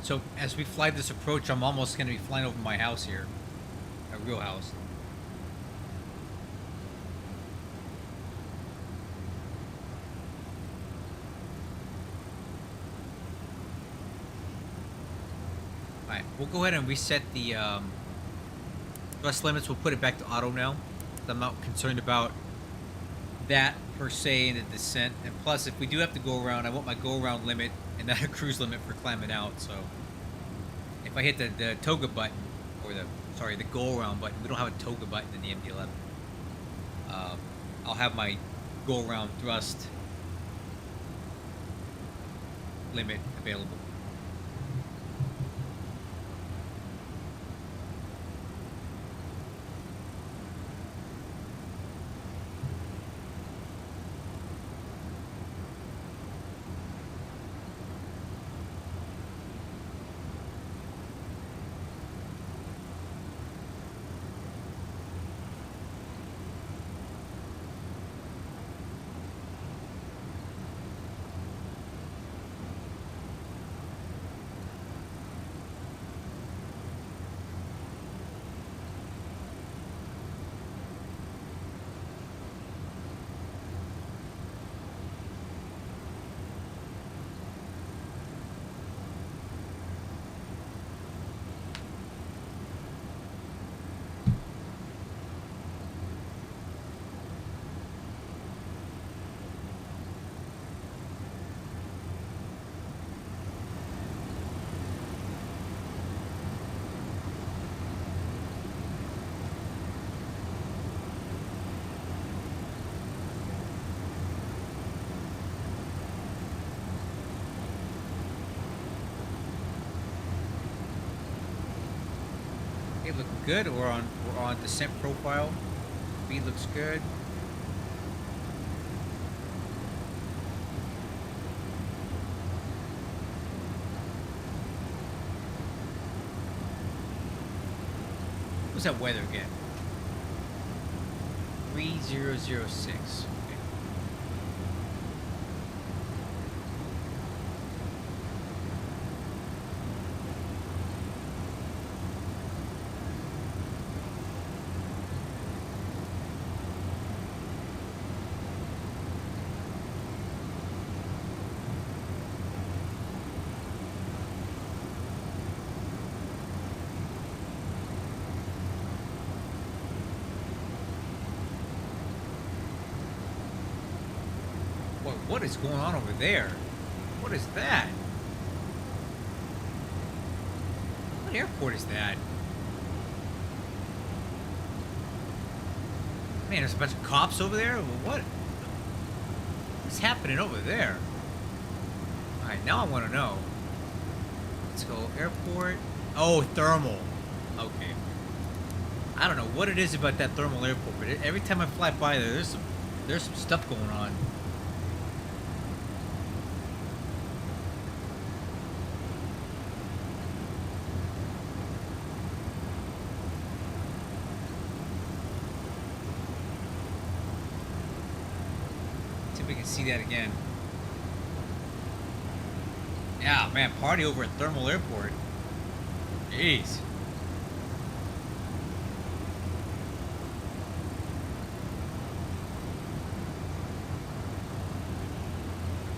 So as we fly this approach, I'm almost going to be flying over my house here. A real house. Alright, we'll go ahead and reset the thrust limits. We'll put it back to auto now. I'm not concerned about that per se in the descent. And plus, if we do have to go around, I want my go around limit and not a cruise limit for climbing out. So if I hit the toga button, or the go around button, we don't have a toga button in the MD-11. I'll have my go around thrust limit available. Okay, looking good. We're on descent profile. Speed looks good. What's that weather again? 3006. Okay. Boy, what is going on over there? What is that? What airport is that? Man, there's a bunch of cops over there? What's happening over there? Alright, now I want to know. Let's go airport. Oh, thermal. Okay. I don't know what it is about that thermal airport, but every time I fly by there, there's some stuff going on. See if we can see that again. Yeah, man, party over at Thermal Airport. Jeez.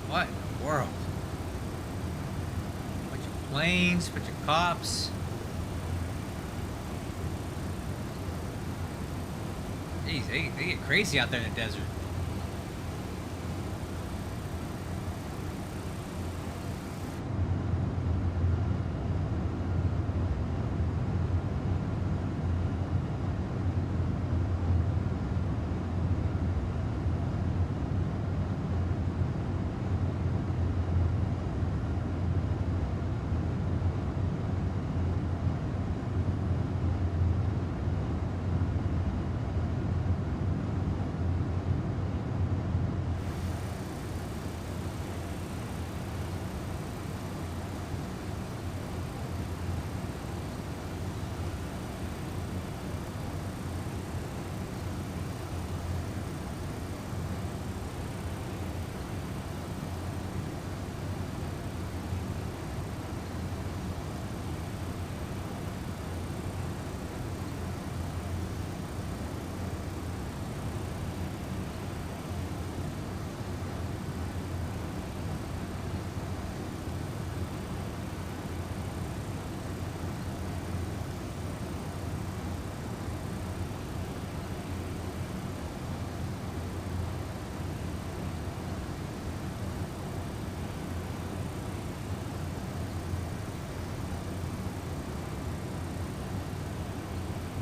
What in the world? Bunch of planes, bunch of cops. Jeez, they get crazy out there in the desert.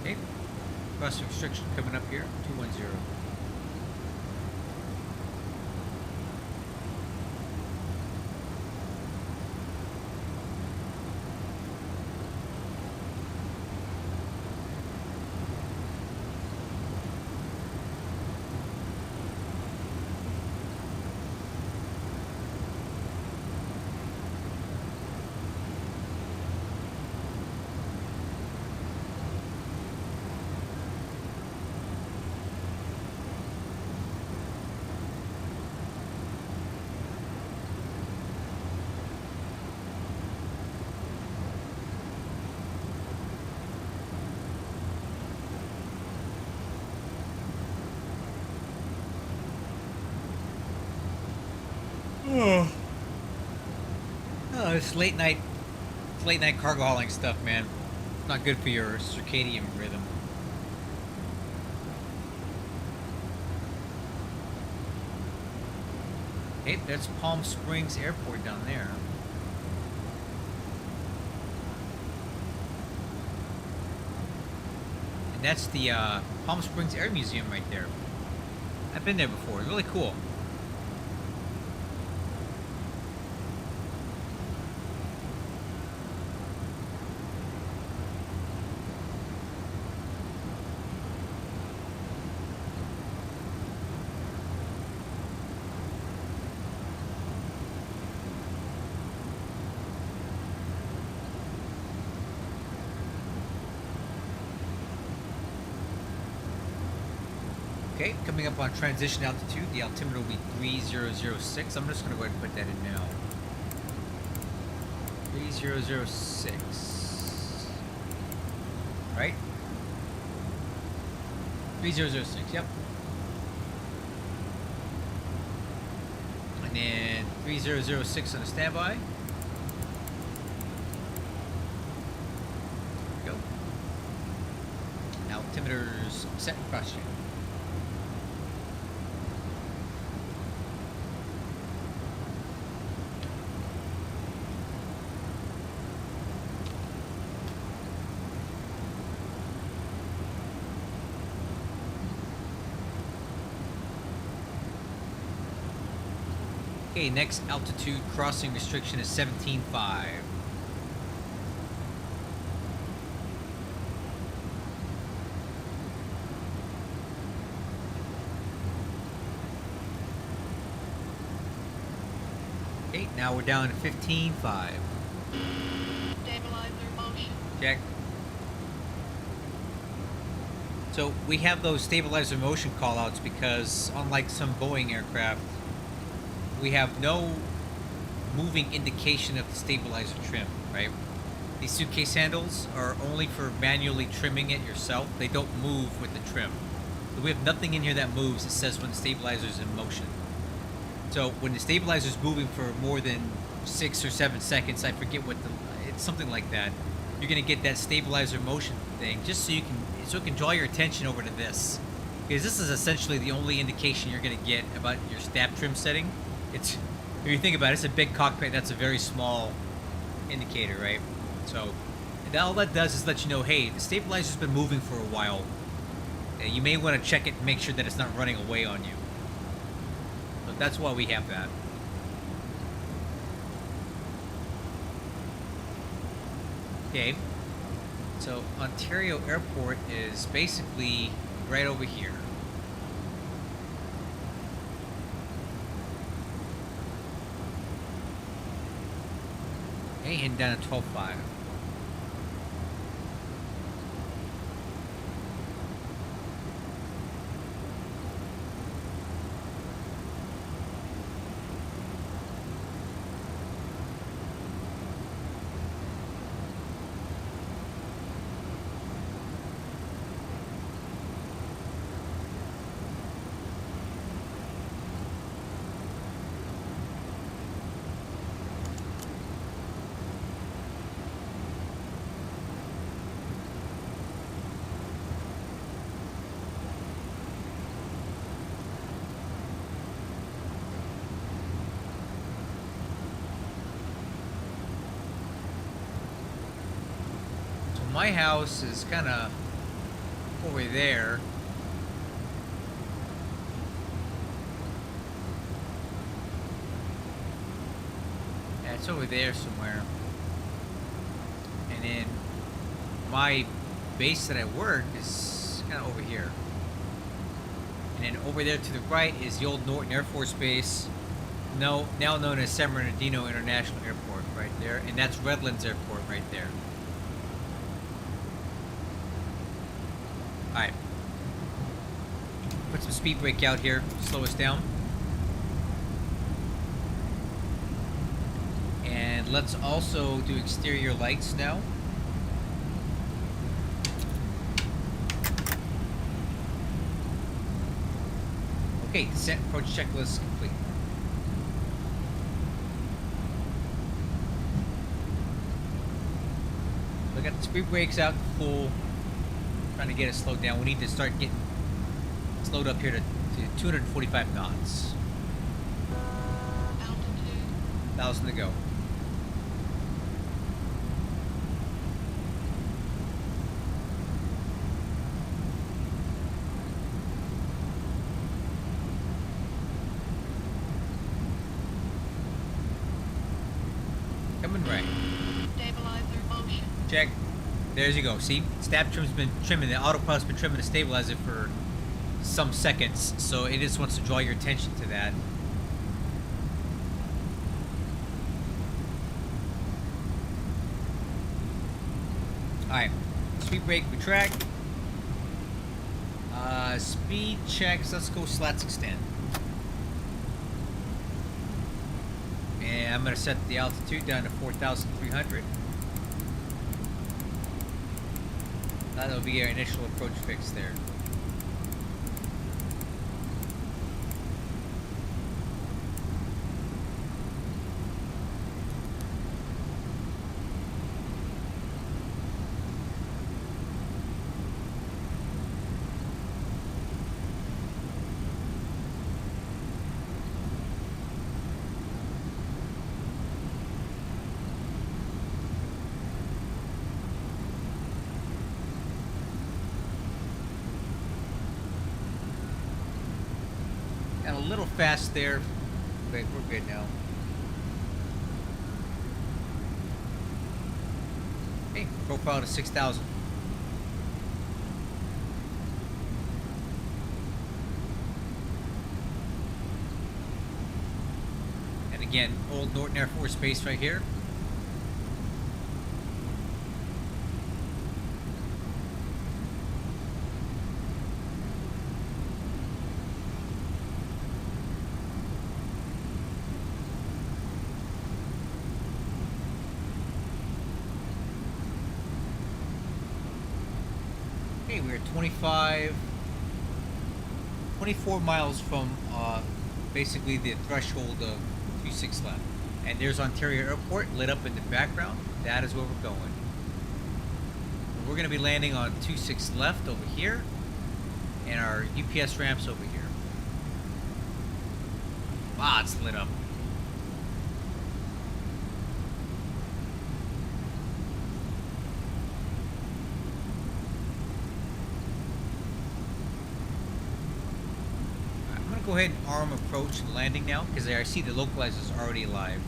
Okay. Cross restriction coming up here. 210. Oh, this late night cargo hauling stuff, man. It's not good for your circadian rhythm. Hey, that's Palm Springs Airport down there. And that's the Palm Springs Air Museum right there. I've been there before. Really cool. Okay, coming up on transition altitude, the altimeter will be 3006. I'm just going to go ahead and put that in now. 3006. Right? 3006, yep. And then 3006 on the standby. There we go. Altimeter's set and cross check. Okay, next altitude crossing restriction is 17.5. Okay, now we're down to 15.5. Stabilizer motion. Check. So we have those stabilizer motion callouts because unlike some Boeing aircraft, we have no moving indication of the stabilizer trim, right? These suitcase handles are only for manually trimming it yourself. They don't move with the trim. So we have nothing in here that moves that says when the stabilizer is in motion. So when the stabilizer is moving for more than 6 or 7 seconds, I forget what it's something like that. You're gonna get that stabilizer motion thing, just so it can draw your attention over to this, because this is essentially the only indication you're gonna get about your stab trim setting. It's, if you think about it, it's a big cockpit. That's a very small indicator, right? So all that does is let you know, hey, the stabilizer's been moving for a while. You may want to check it and make sure that it's not running away on you. So that's why we have that. Okay. So Ontario Airport is basically right over here. Okay, heading down to 12.5. My house is kind of over there. Yeah, it's over there somewhere. And then my base that I work is kind of over here. And then over there to the right is the old Norton Air Force Base, now known as San Bernardino International Airport, right there. And that's Redlands Airport right there. Alright. Put some speed brake out here, slow us down. And let's also do exterior lights now. Okay, descent approach checklist complete. So I got the speed brakes out full. Trying to get it slowed down. We need to start getting slowed up here to 245 knots. Altitude. 1,000 to go. Coming right. Stabilizer motion. Check. There you go. See, stab trim's been trimming. The autopilot's been trimming the stabilizer for some seconds, so it just wants to draw your attention to that. All right, speed brake retract. Speed checks. Let's go slats extend. And I'm gonna set the altitude down to 4,300. That'll be our initial approach fix there. Got a little fast there, but we're good now. Okay, profile to 6,000. And again, Old Norton Air Force Base right here. Okay, we're 24 miles from basically the threshold of 26 left. And there's Ontario Airport lit up in the background. That is where we're going. And we're going to be landing on 26 left over here, and our UPS ramps over here. Wow, it's lit up. Go ahead and arm approach the landing now, because I see the localizer is already live.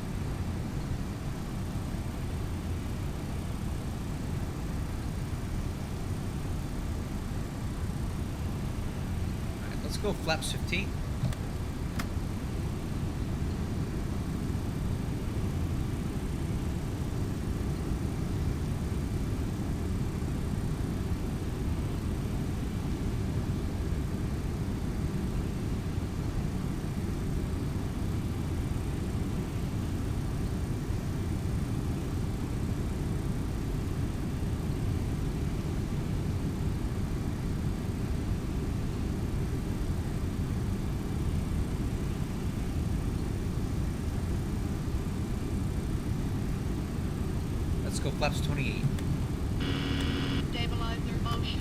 Alright, let's go flaps 15. Let's go flaps 28. Stabilizer motion.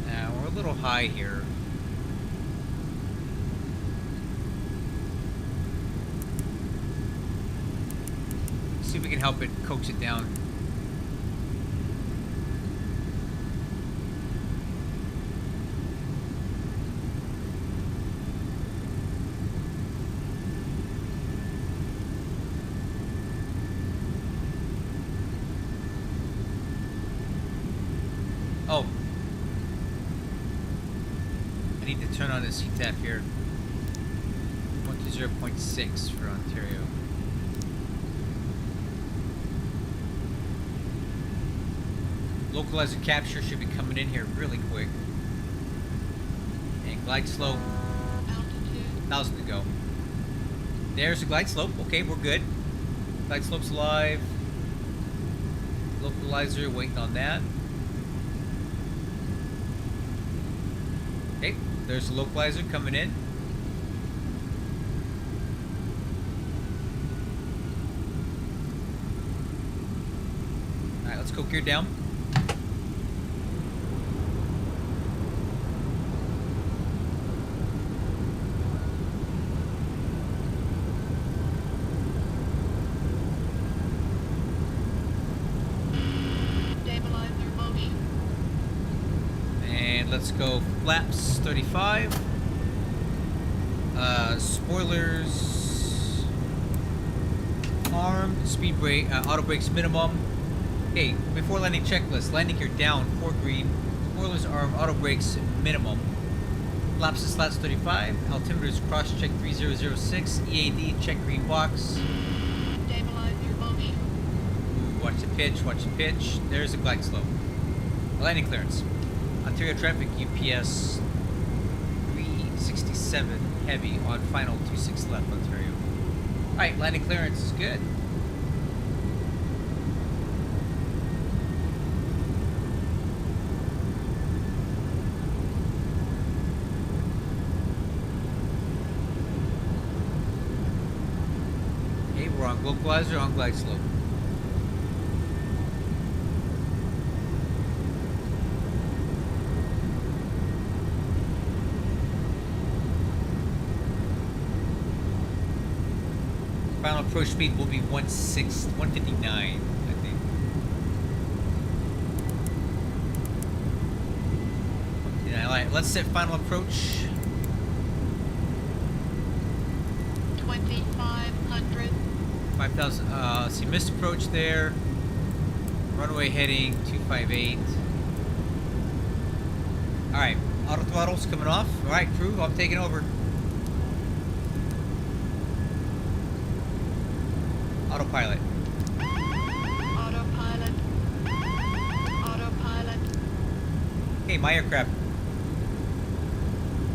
Now we're a little high here. See if we can help it coax it down. Oh, I need to turn on the CTAF here. 120.6 for Ontario. Localizer capture should be coming in here really quick. And glide slope, Altitude. 1,000 to go. There's the glide slope. Okay, we're good. Glide slope's live. Localizer, waiting on that. Okay, there's the localizer coming in. Alright, let's go gear down. Let's go flaps 35. Spoilers armed. Speed brake, auto brakes minimum. Okay, before landing checklist. Landing gear down, 4 green. Spoilers arm, auto brakes minimum. Flaps and slats 35. Altimeters cross check 3006. EAD check green box. Stabilize your motion. Ooh, watch the pitch, watch the pitch. There's a glide slope. Landing clearance. Ontario traffic UPS 367 heavy on final 26 left Ontario. Alright, landing clearance is good. Okay, we're on localizer on glide slope. Final approach speed will be 159, I think. Alright, let's set final approach. 2,500. 5,000. Let's see, missed approach there. Runway heading 258. Alright, auto throttle's coming off. Alright, crew, I'm taking over. Autopilot. Autopilot. Autopilot. Okay, my aircraft.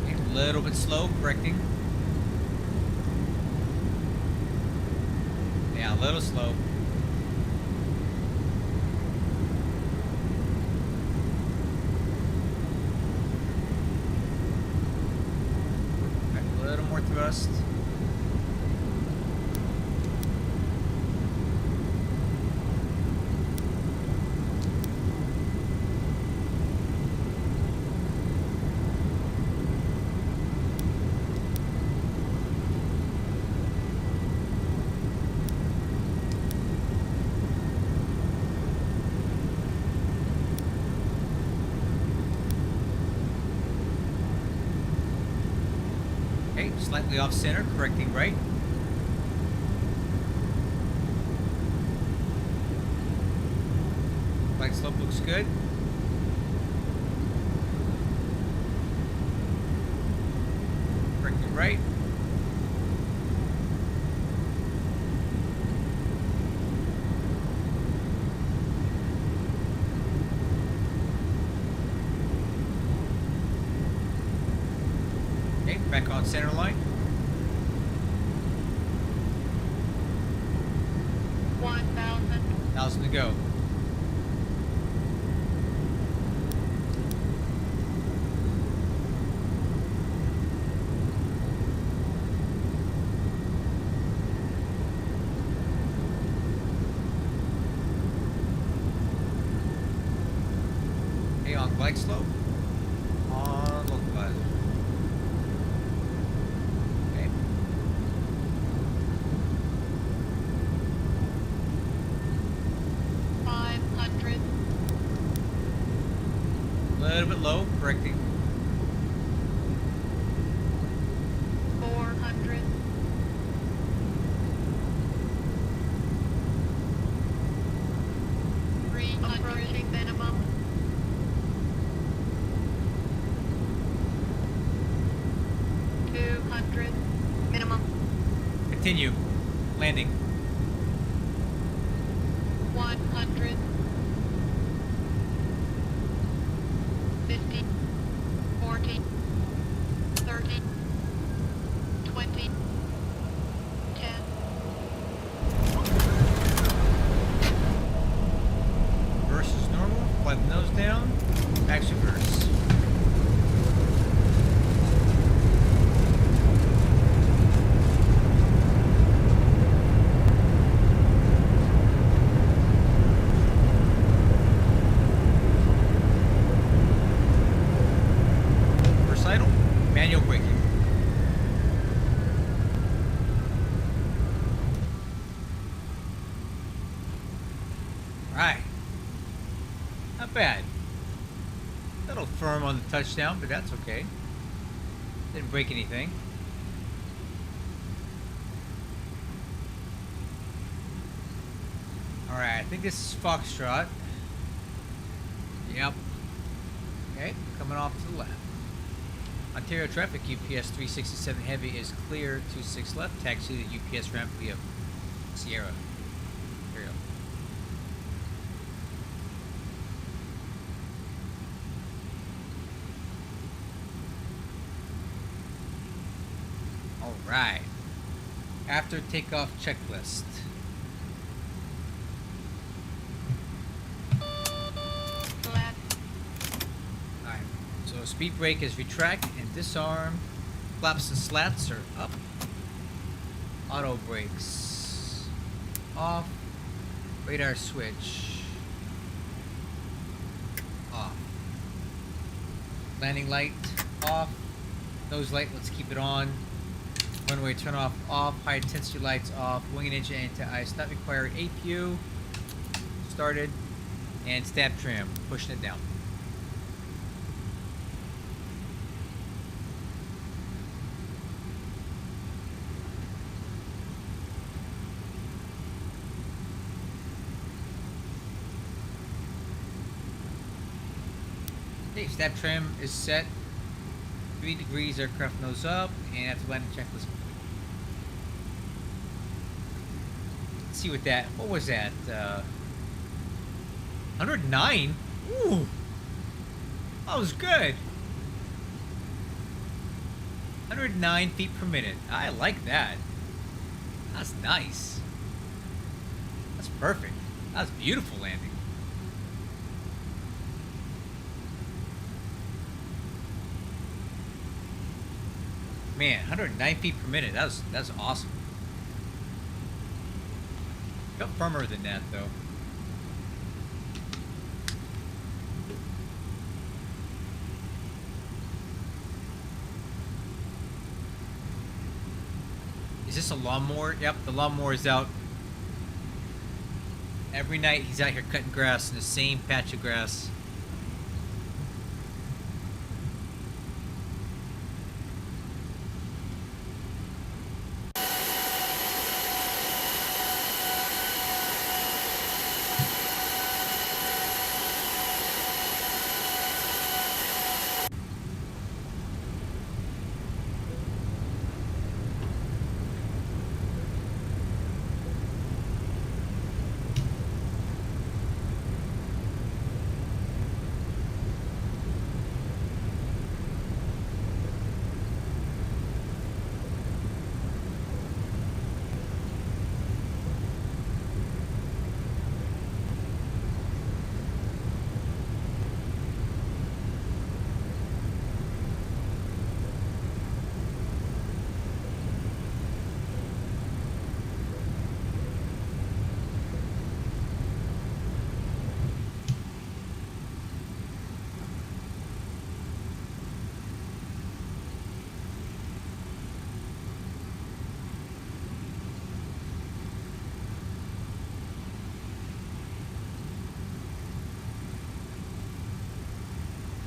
Okay, a little bit slow, correcting. Yeah, a little slow. Right, a little more thrust. Okay, slightly off center, correcting right. Glide slope looks good. Correcting right. Okay, back on center line. 1,000. 1,000 to go. Okay, on glide slope. On localizer. Okay. A little bit low, correcting. 400. 300. Approaching minimum. 200. Minimum. Continue. Landing. 100. 50. 40. 30. 20. 10. Reverse is normal. Fly the nose down. Back reverse. Reverse idle. Manual braking. Right. Not bad. A little firm on the touchdown, but that's okay. Didn't break anything. Alright, I think this is Foxtrot. Yep. Okay, coming off to the left. Ontario traffic, UPS 367 heavy is clear, 26 left. Taxi to UPS ramp via Sierra. Ontario. Alright. After takeoff checklist. Flat. Alright. So speed brake is retract and disarm. Flaps and slats are up. Auto brakes off. Radar switch off. Landing light off. Nose light, let's keep it on. Runway turn off, high intensity lights off, wing and engine anti-ice not required, APU started, and stab trim, pushing it down. Okay, stab trim is set. 3 degrees aircraft nose up, and after landing checklist. Let's see what that. What was that? 109. Ooh, that was good. 109 feet per minute. I like that. That's nice. That's perfect. That's beautiful landing. Man, 109 feet per minute. That's awesome. Felt firmer than that though. Is this a lawnmower? Yep, the lawnmower is out. Every night he's out here cutting grass in the same patch of grass.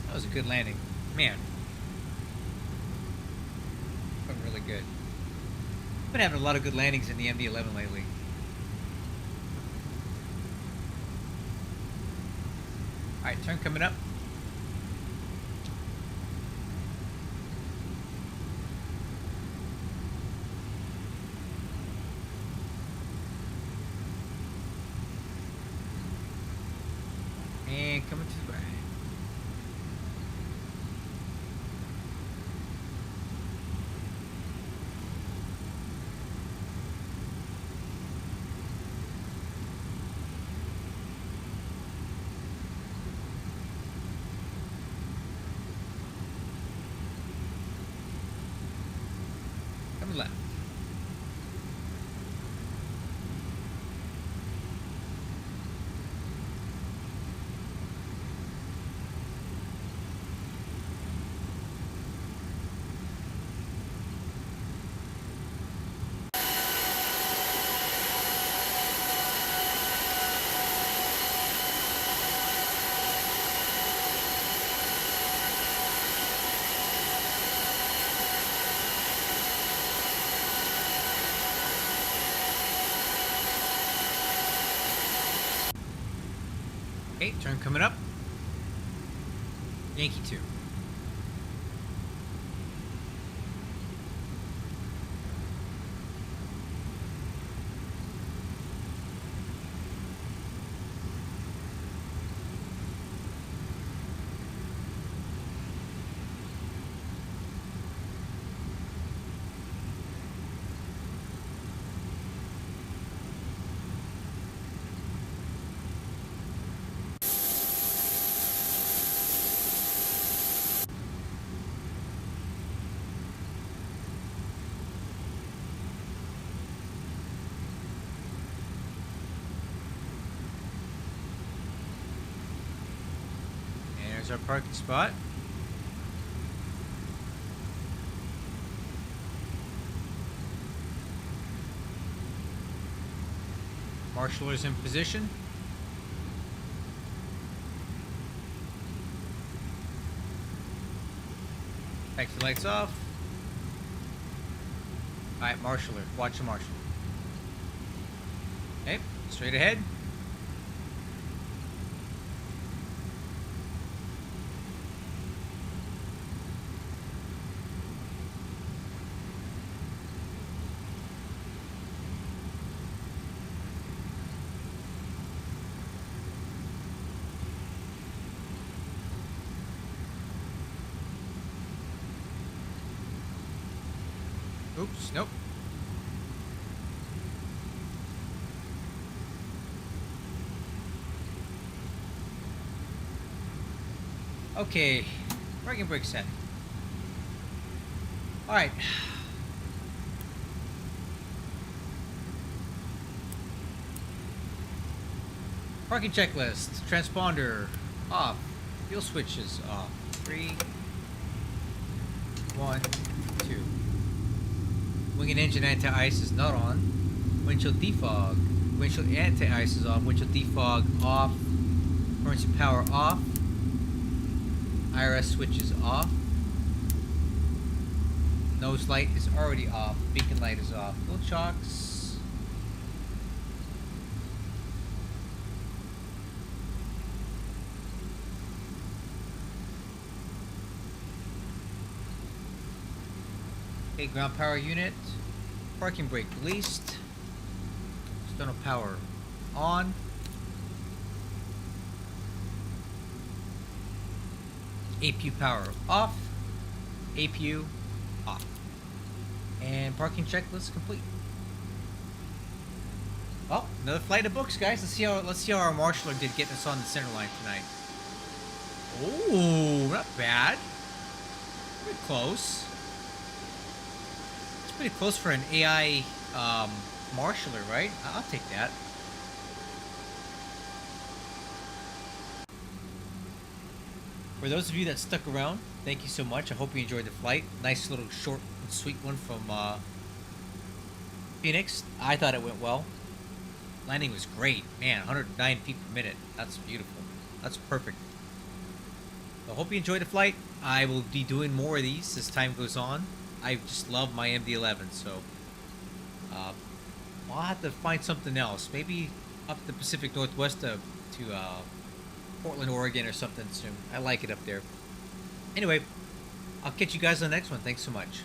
That was a good landing. Man. Went really good. Been having a lot of good landings in the MD-11 lately. Alright, turn coming up. And coming to the right. Coming left. Okay, turn coming up. Yankee 2. There's our parking spot. Marshaller's in position. Taxi lights off. Alright, marshaller. Watch the marshal. Okay, straight ahead. Oops, nope. Okay, parking brake set. Alright. Parking checklist. Transponder off. Fuel switches off. 3, 1, 2. Wing and engine anti-ice is not on. Windshield defog. Windshield anti-ice is off. Windshield defog off. Emergency power off. IRS switch is off. Nose light is already off. Beacon light is off. Fuel chocks. Okay, ground power unit. Parking brake released. External power on. APU power off. APU off. And parking checklist complete. Well, another flight of books, guys. Let's see how our marshaller did getting us on the center line tonight. Oh, not bad. Pretty close. It's pretty close for an AI marshaller, right? I'll take that. For those of you that stuck around, thank you so much. I hope you enjoyed the flight. Nice little short and sweet one from Phoenix. I thought it went well. Landing was great. Man, 109 feet per minute. That's beautiful. That's perfect. I hope you enjoyed the flight. I will be doing more of these as time goes on. I just love my MD-11, so I'll have to find something else. Maybe up the Pacific Northwest to Portland, Oregon or something soon. I like it up there. Anyway, I'll catch you guys on the next one. Thanks so much.